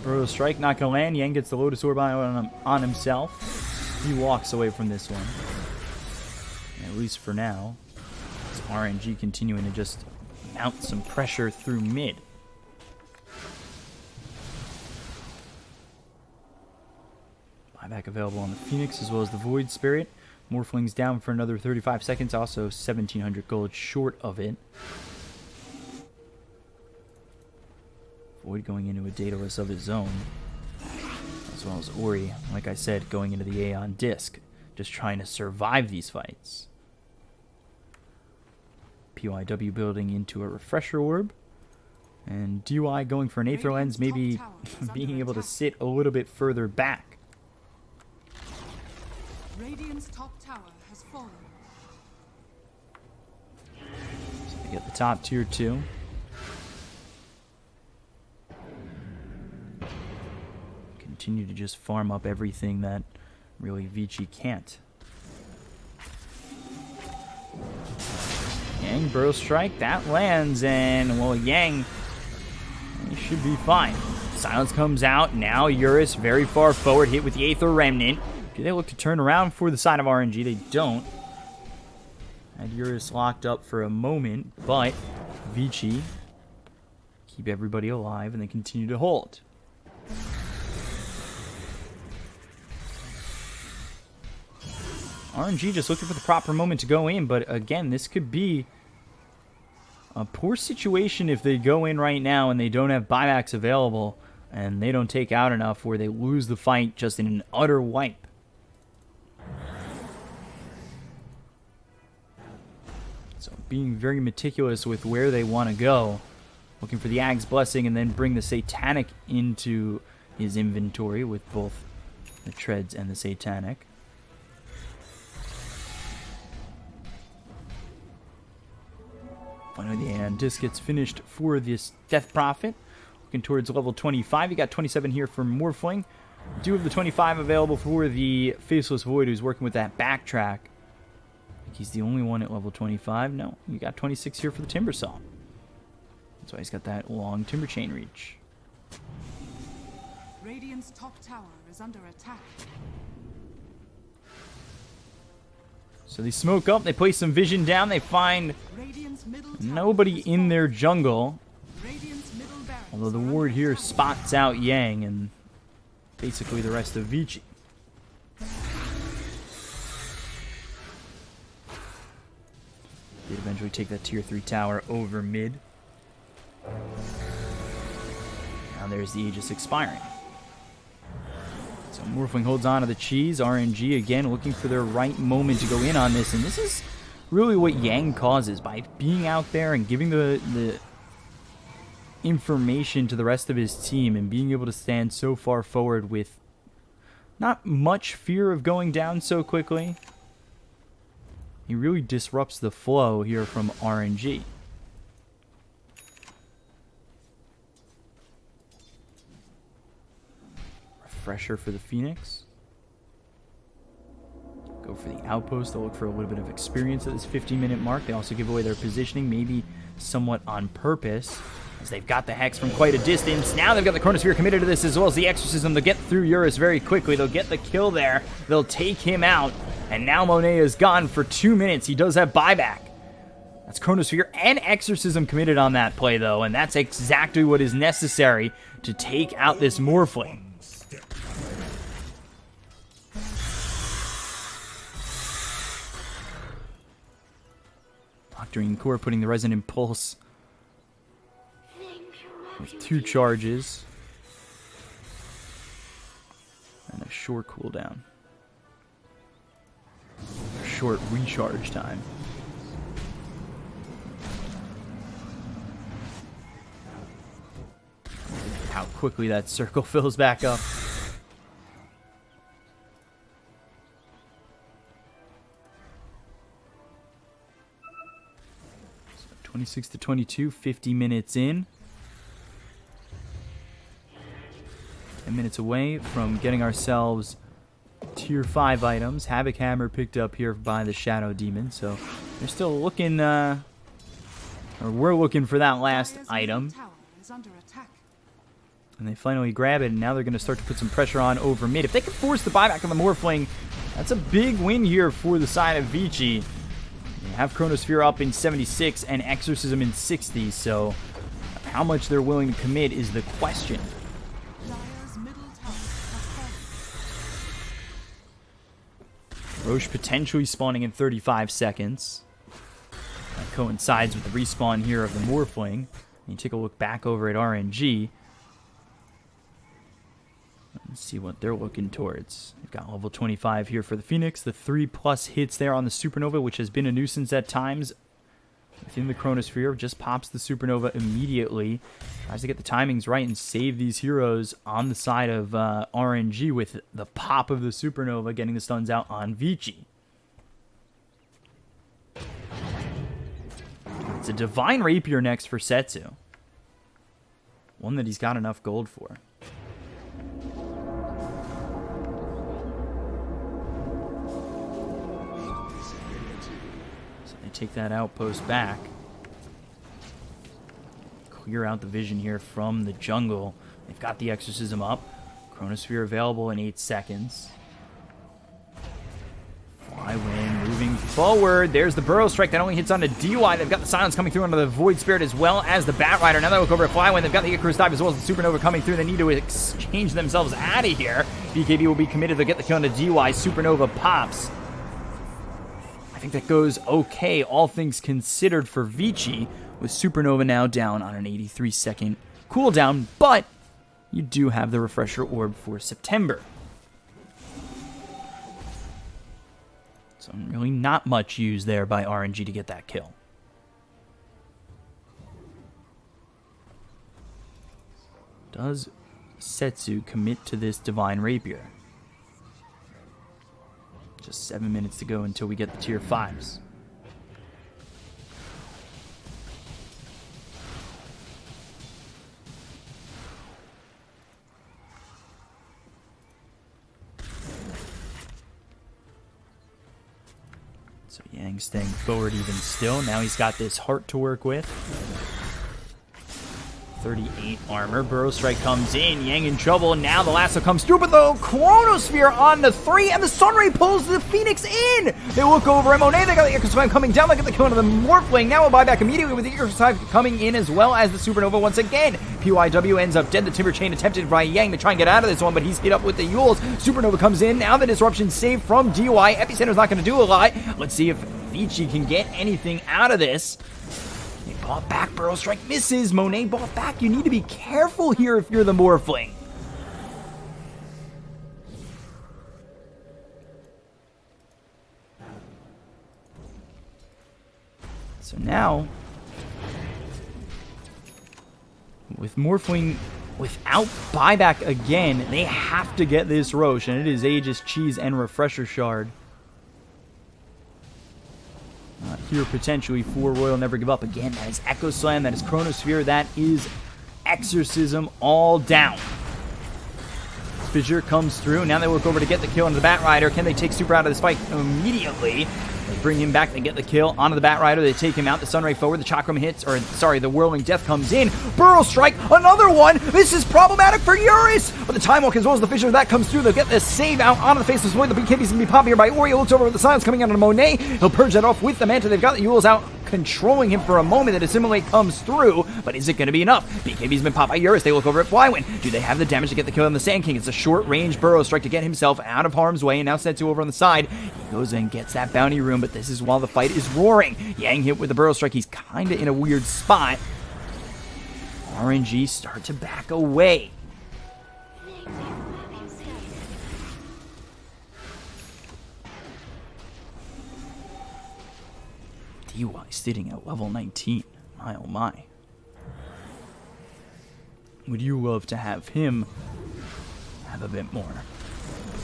Burrow Strike not gonna land. Yang gets the Lotus Orb on himself. He walks away from this one. At least for now. It's RNG continuing to just mount some pressure through mid. Buyback available on the Phoenix as well as the Void Spirit. Morphling's down for another 35 seconds, also 1,700 gold short of it. Void going into a Daedalus of his own, as well as Ori, like I said, going into the Aeon Disc, just trying to survive these fights. PYW building into a Refresher Orb. And DUI going for an Aether Lens, maybe being able to sit a little bit further back. Radiant's top tower has fallen. So they get the top tier 2. Continue to just farm up everything that really Vici can't. Yang Burrow Strike, that lands, and well, Yang, he should be fine. Silence comes out, now Eurus very far forward, hit with the Aether Remnant. Do they look to turn around for the side of RNG? They don't. Had Eurus locked up for a moment, but Vici keep everybody alive and they continue to hold. RNG just looking for the proper moment to go in, but again, this could be a poor situation if they go in right now and they don't have buybacks available and they don't take out enough where they lose the fight just in an utter wipe. So being very meticulous with where they want to go, looking for the Ag's Blessing and then bring the Satanic into his inventory with both the Treads and the Satanic. Finally, the disc gets finished for this Death Prophet. Looking towards level 25. You got 27 here for Morphling. You do have the 25 available for the Faceless Void, who's working with that backtrack. I think he's the only one at level 25. No, you got 26 here for the Timbersaw. That's why he's got that long Timber Chain reach. Radiant's top tower is under attack. So they smoke up, they place some vision down, they find Radiant's middle tower nobody has in fallen. their jungle. Radiant's middle barracks Although the are ward under here attack. spots out Yang and basically the rest of Vici. They'd eventually take that tier 3 tower over mid. Now there's the Aegis expiring. So Morphling holds on to the cheese. RNG again looking for their right moment to go in on this. And this is really what Yang causes by being out there and giving the information to the rest of his team and being able to stand so far forward with not much fear of going down so quickly. He really disrupts the flow here from RNG. Refresher for the Phoenix. Go for the outpost. They'll look for a little bit of experience at this 50-minute mark. They also give away their positioning, maybe somewhat on purpose, as they've got the Hex from quite a distance. Now they've got the Chronosphere committed to this, as well as the Exorcism. They'll get through Eurus very quickly. They'll get the kill there. They'll take him out. And now Monet is gone for 2 minutes. He does have buyback. That's Chronosphere and Exorcism committed on that play, though. And that's exactly what is necessary to take out this Morphling. Doctoring Core putting the Resonant Pulse with 2 charges and a short cooldown. A short recharge time. How quickly that circle fills back up. 26 to 22, 50 minutes in. 10 minutes away from getting ourselves tier 5 items. Havoc Hammer picked up here by the Shadow Demon. So they're still looking, or we're looking for that last Dire's item. middle tower is under attack. And they finally grab it, and now they're going to start to put some pressure on over mid. If they can force the buyback on the Morphling, that's a big win here for the side of Vici. They have Chronosphere up in 76 and Exorcism in 60, so how much they're willing to commit is the question. Dire's middle tower has fallen. Roche potentially spawning in 35 seconds. That coincides with the respawn here of the Morphling. And you take a look back over at RNG. Let's see what they're looking towards. They've got level 25 here for the Phoenix. The 3+ hits there on the Supernova, which has been a nuisance at times. within the Chronosphere, just pops the Supernova immediately. Tries to get the timings right and save these heroes on the side of RNG with the pop of the Supernova, getting the stuns out on Vici. It's a Divine Rapier next for Setsu. One that he's got enough gold for. So they take that outpost back. Clear out the vision here from the jungle. They've got the Exorcism up. Chronosphere available in 8 seconds. Flywin moving forward. There's the Burrow Strike that only hits onto DY. They've got the Silence coming through onto the Void Spirit as well as the Bat Rider. Now they look over at Flywin. They've got the Icarus Dive as well as the Supernova coming through. They need to exchange themselves out of here. BKB will be committed. They'll get the kill onto DY. Supernova pops. I think that goes okay, all things considered, for Vici, with Supernova now down on an 83-second cooldown, but you do have the Refresher Orb for September. So really not much used there by RNG to get that kill. Does Setsu commit to this Divine Rapier? Just 7 minutes to go until we get the tier 5s. So Yang staying forward even still. Now he's got this heart to work with. 38 armor. Burrow Strike comes in. Yang in trouble. Now the lasso comes through, but the Chronosphere on the 3, and the Sunray pulls the Phoenix in. They look over at Monet. They got the Icarus Dive coming down. They get the kill into the Morphling. Now a buyback immediately with the Icarus Dive coming in as well as the Supernova once again. PYW ends up dead. The Timber Chain attempted by Yang to try and get out of this one, but he's hit up with the Yules. Supernova comes in. Now the Disruption saved from DY. Epicenter's not going to do a lot. Let's see if Vici can get anything out of this. They bought back. Burrow Strike misses. Monet bought back. You need to be careful here if you're the Morphling. So now, with Morphling without buyback again, they have to get this Roche, and it is Aegis, Cheese, and Refresher Shard. Here potentially for Royal Never Give Up. Again, that is Echo Slam, that is Chronosphere, that is Exorcism all down. Fissure comes through. Now they look over to get the kill on the Bat Rider. Can they take Super out of this fight immediately? They bring him back. They get the kill onto the Bat Rider. They take him out. The Sunray forward. The Chakram hits, or sorry, the Whirling Death comes in. Burrow Strike, another one. This is problematic for Eurus. But the Time Walk as well as the Fissure that comes through. They'll get this save out onto the Faceless Void. The BKB's gonna be popped here by Ori. Looks over with the Silence coming out on Monet. He'll purge that off with the Manta. They've got the Yules out, controlling him for a moment. That Assimilate comes through, but is it going to be enough? BKB's been popped by Eurus. They look over at Flywin. Do they have the damage to get the kill on the Sand King? It's a short-range Burrow Strike to get himself out of harm's way, and now Setsu over on the side. He goes and gets that bounty room, but this is while the fight is roaring. Yang hit with the Burrow Strike. He's kind of in a weird spot. RNG start to back away. DY sitting at level 19. My oh my. Would you love to have him have a bit more?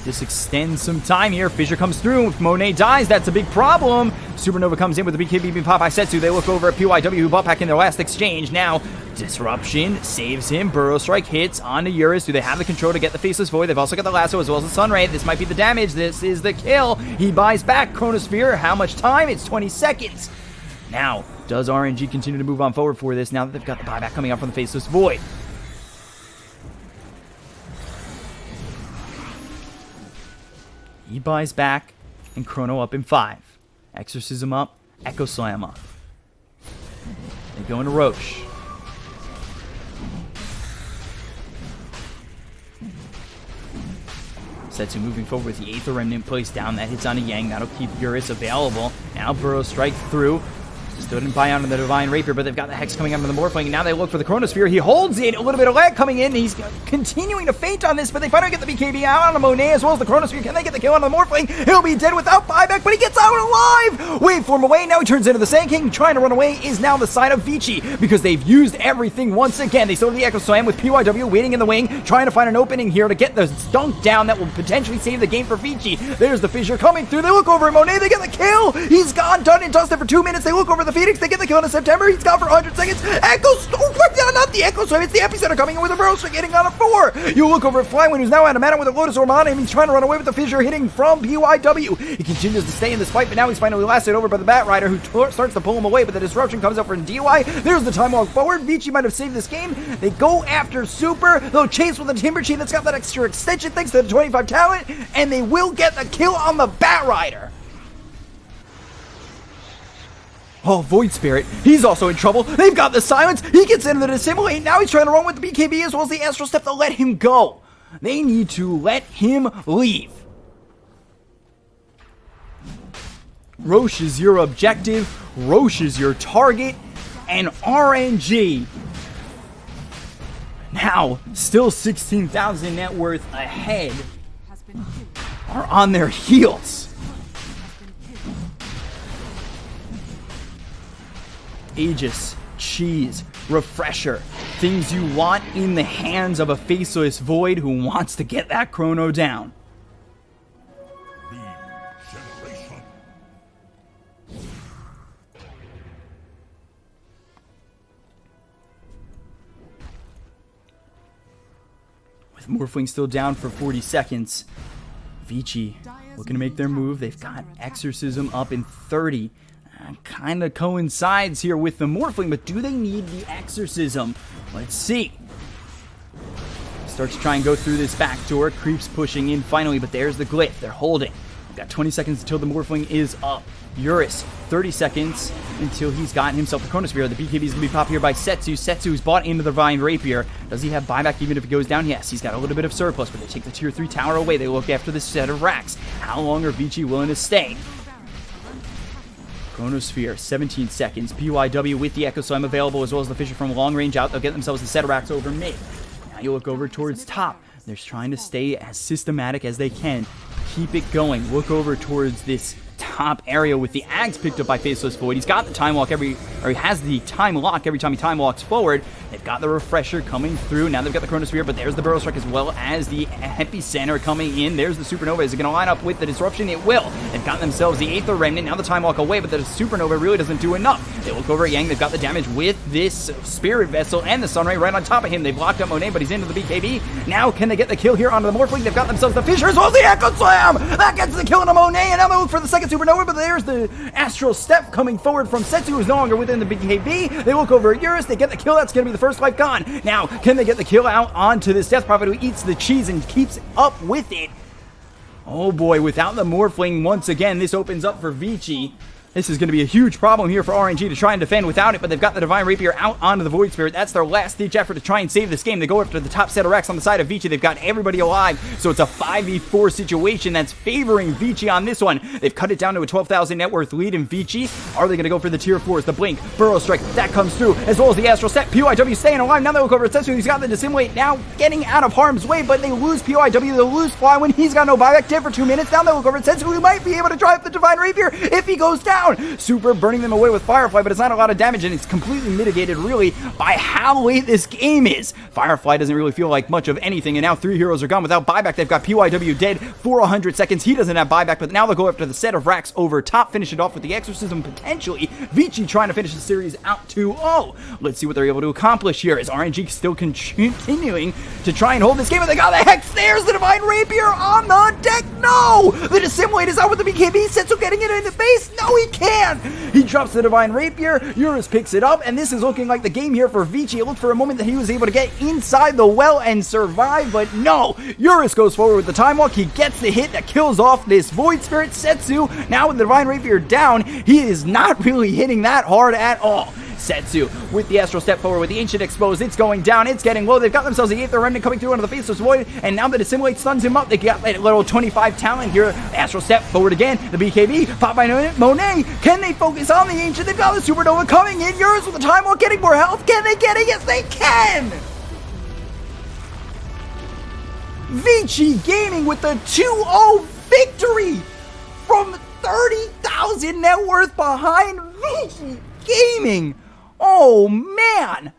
This extends some time here. Fissure comes through. If Monet dies, that's a big problem. Supernova comes in with the BKB being popped by Setsu. They look over at PYW, who bought back in their last exchange. Now, Disruption saves him. Burrow Strike hits onto Eurus. Do they have the control to get the Faceless Void? They've also got the lasso as well as the Sunray. This might be the damage. This is the kill. He buys back. Chronosphere, how much time? It's 20 seconds. Now, does RNG continue to move on forward for this now that they've got the buyback coming out from the Faceless Void? He buys back, and Chrono up in 5. Exorcism up, Echo Slam up. They go into Roche. Setsu moving forward with the Aether Remnant placed down. That hits on a Yang. That'll keep Eurus available. Now Burrow Strike through. Still didn't buy onto the Divine Rapier, but they've got the Hex coming out of the Morphling, and now they look for the Chronosphere. He holds it, a little bit of lag coming in. He's continuing to feint on this, but they finally get the BKB out on the Monet as well as the Chronosphere. Can they get the kill on the Morphling? He'll be dead without buyback, but he gets out alive! Waveform away, now he turns into the Sand King. Trying to run away is now the side of Vici, because they've used everything once again. They still have the Echo Slam with PYW waiting in the wing, trying to find an opening here to get the dunk down that will potentially save the game for Vici. There's the Fissure coming through. They look over at Monet, they get the kill! He's gone, done and dusted for 2 minutes. They look over the Phoenix, they get the kill in September. He's gone for 100 seconds. Echo, not the Echo Slam, it's the Epicenter coming in with a Barrel Strike hitting on a 4. You look over at Flywin, who's now out of mana with a Lotus Orb on him. He's trying to run away with the Fissure hitting from PYW. He continues to stay in this fight, but now he's finally lasted over by the Bat Rider, who starts to pull him away, but the disruption comes up for DY. There's the time walk forward. Vici might have saved this game. They go after Super. They'll chase with the Timber Chain that's got that extra extension thanks to the 25 talent, and they will get the kill on the Bat Rider. Oh, Void Spirit, he's also in trouble. They've got the silence. He gets into the Dissimulate. Now he's trying to run with the BKB as well as the Astral Step to let him go. They need to let him leave. Roche is your objective. Roche is your target. And RNG, now still 16,000 net worth ahead, are on their heels. Aegis, Cheese, Refresher, things you want in the hands of a faceless Void who wants to get that Chrono down. With Morphling still down for 40 seconds, Vici looking to make their move. They've got Exorcism up in 30. Kind of coincides here with the Morphling, but do they need the Exorcism? Let's see. Starts to try and go through this back door. Creeps pushing in finally, but there's the Glyph. They're holding. They've got 20 seconds until the Morphling is up. Eurus, 30 seconds until he's gotten himself the Chronosphere. The BKB is going to be popped here by Setsu. Setsu's bought into the Divine Rapier. Does he have buyback even if it goes down? Yes, he's got a little bit of surplus, but they take the tier 3 tower away. They look after the set of racks. How long are Vici willing to stay? Chronosphere, 17 seconds. PYW with the Echo Slam available, as well as the Fissure from long range out. They'll get themselves the set of racks over mid. Now you look over towards top. They're trying to stay as systematic as they can. Keep it going. Look over towards this top area with the Ags picked up by Faceless Void. He's got the time walk he has the time lock every time he time walks forward. They've got the Refresher coming through. Now they've got the Chronosphere, but there's the Barrel Strike as well as the Epicenter coming in. There's the Supernova. Is it going to line up with the Disruption? It will. They've got themselves the Aether Remnant. Now the time walk away, but the Supernova really doesn't do enough. They look over at Yang. They've got the damage with this Spirit Vessel and the Sunray right on top of him. They've locked up Monet, but he's into the BKB. Now can they get the kill here onto the Morphling? They've got themselves the Fissure as well as the Echo Slam. That gets the kill on Monet, and now they look for the second Supernova, but there's the Astral Step coming forward from Setsu, who's no longer within the BKB. They look over at Eurus. They get the kill. That's going to be the first life gone. Now, can they get the kill out onto this Death Prophet who eats the cheese and keeps up with it? Oh boy, without the Morphling, once again, this opens up for Vici. This is going to be a huge problem here for RNG to try and defend without it, but they've got the Divine Rapier out onto the Void Spirit. That's their last-ditch effort to try and save this game. They go after the top set of racks on the side of Vici. They've got everybody alive, so it's a 5v4 situation that's favoring Vici on this one. They've cut it down to a 12,000 net worth lead in Vici. Are they going to go for the tier 4s? The Blink, Burrow Strike, that comes through, as well as the Astral Step. PYW staying alive. Now they look over at Setsu. He's got the Dissimulate now getting out of harm's way, but they lose PYW. They lose Flywin. He's got no buyback. Dead for 2 minutes. Now they look over at Setsu. He might be able to drive the Divine Rapier if he goes down. Super burning them away with Firefly, but it's not a lot of damage, and it's completely mitigated, really, by how late this game is. Firefly doesn't really feel like much of anything, and now 3 heroes are gone without buyback. They've got PYW dead for 100 seconds. He doesn't have buyback, but now they'll go after the set of racks over top, finish it off with the Exorcism, potentially. Vici trying to finish the series out 2-0. Let's see what they're able to accomplish here. Is RNG still continuing to try and hold this game? And they got the Hex. There's the Divine Rapier on the deck. No! The Dissimulate is out with the BKB. Setsu getting it into base. No, he can't! He drops the Divine Rapier, Eurus picks it up, and this is looking like the game here for Vici. It looked for a moment that he was able to get inside the well and survive, but no! Eurus goes forward with the Time Walk, he gets the hit that kills off this Void Spirit. Setsu, now with the Divine Rapier down, he is not really hitting that hard at all. Setsu with the Astral Step forward with the Ancient exposed. It's going down. It's getting low. They've got themselves the Aether Remnant coming through into the Faceless Void, and now that Assimilate stuns him up, they got a little 25 talent here. Astral Step forward again. The BKB popped by Monet. Can they focus on the Ancient? They've got the Supernova coming in. Yours with the time while getting more health. Can they get it? Yes, they can! Vici Gaming with the 2-0 victory from 30,000 net worth behind Vici Gaming. Oh, man.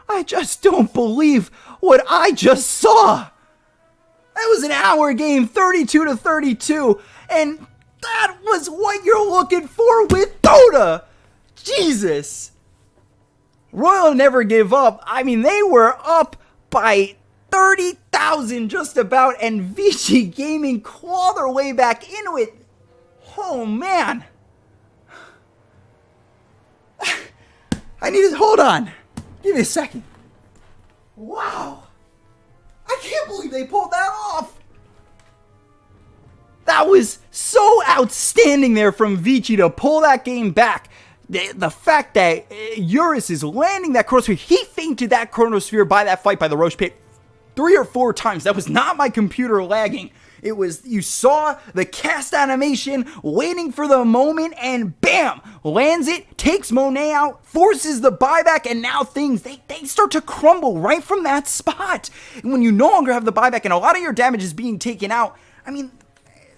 I just don't believe what I just saw. That was an hour game, 32-32, and that was what you're looking for with Dota. Jesus. Royal never give up. I mean, they were up by 30,000 just about, and Vici Gaming claw their way back into it. Oh, man. I need to, hold on. Give me a second. Wow. I can't believe they pulled that off. That was so outstanding there from Vici to pull that game back. The fact that Eurus is landing that Chronosphere, he fainted that Chronosphere by that fight by the Roche Pit 3 or 4 times. That was not my computer lagging. It was, you saw the cast animation, waiting for the moment, and bam! Lands it, takes Monet out, forces the buyback, and now things, they start to crumble right from that spot. And when you no longer have the buyback and a lot of your damage is being taken out, I mean,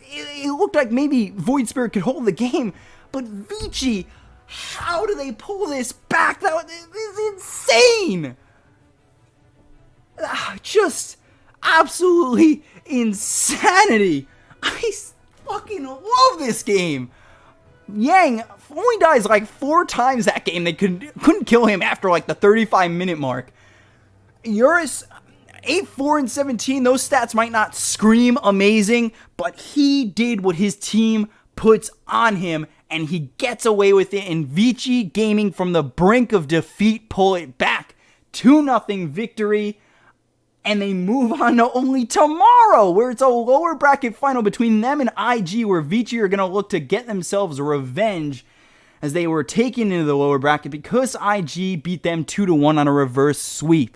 it looked like maybe Void Spirit could hold the game, but Vici, how do they pull this back? That is insane! Just absolutely insanity. I fucking love this game. Yang only dies like 4 times that game. They couldn't kill him after like the 35-minute mark. Eurus, 8-4-17. Those stats might not scream amazing, but he did what his team puts on him, and he gets away with it. And Vici Gaming, from the brink of defeat, pull it back. 2-0 victory. And they move on to only tomorrow, where it's a lower bracket final between them and IG, where Vici are going to look to get themselves revenge as they were taken into the lower bracket because IG beat them 2-1 on a reverse sweep.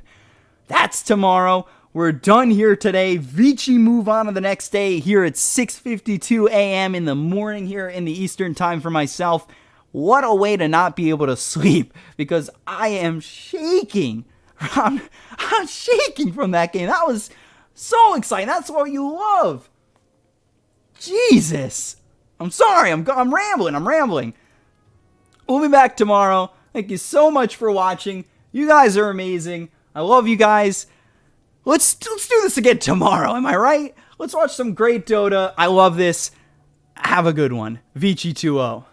That's tomorrow. We're done here today. Vici move on to the next day here at 6:52 a.m. in the morning here in the Eastern time for myself. What a way to not be able to sleep, because I am shaking. I'm shaking from that game. That was so exciting. That's what you love. Jesus. I'm sorry. I'm rambling. We'll be back tomorrow. Thank you so much for watching. You guys are amazing. I love you guys. Let's do this again tomorrow. Am I right? Let's watch some great Dota. I love this. Have a good one. Vici 2-0.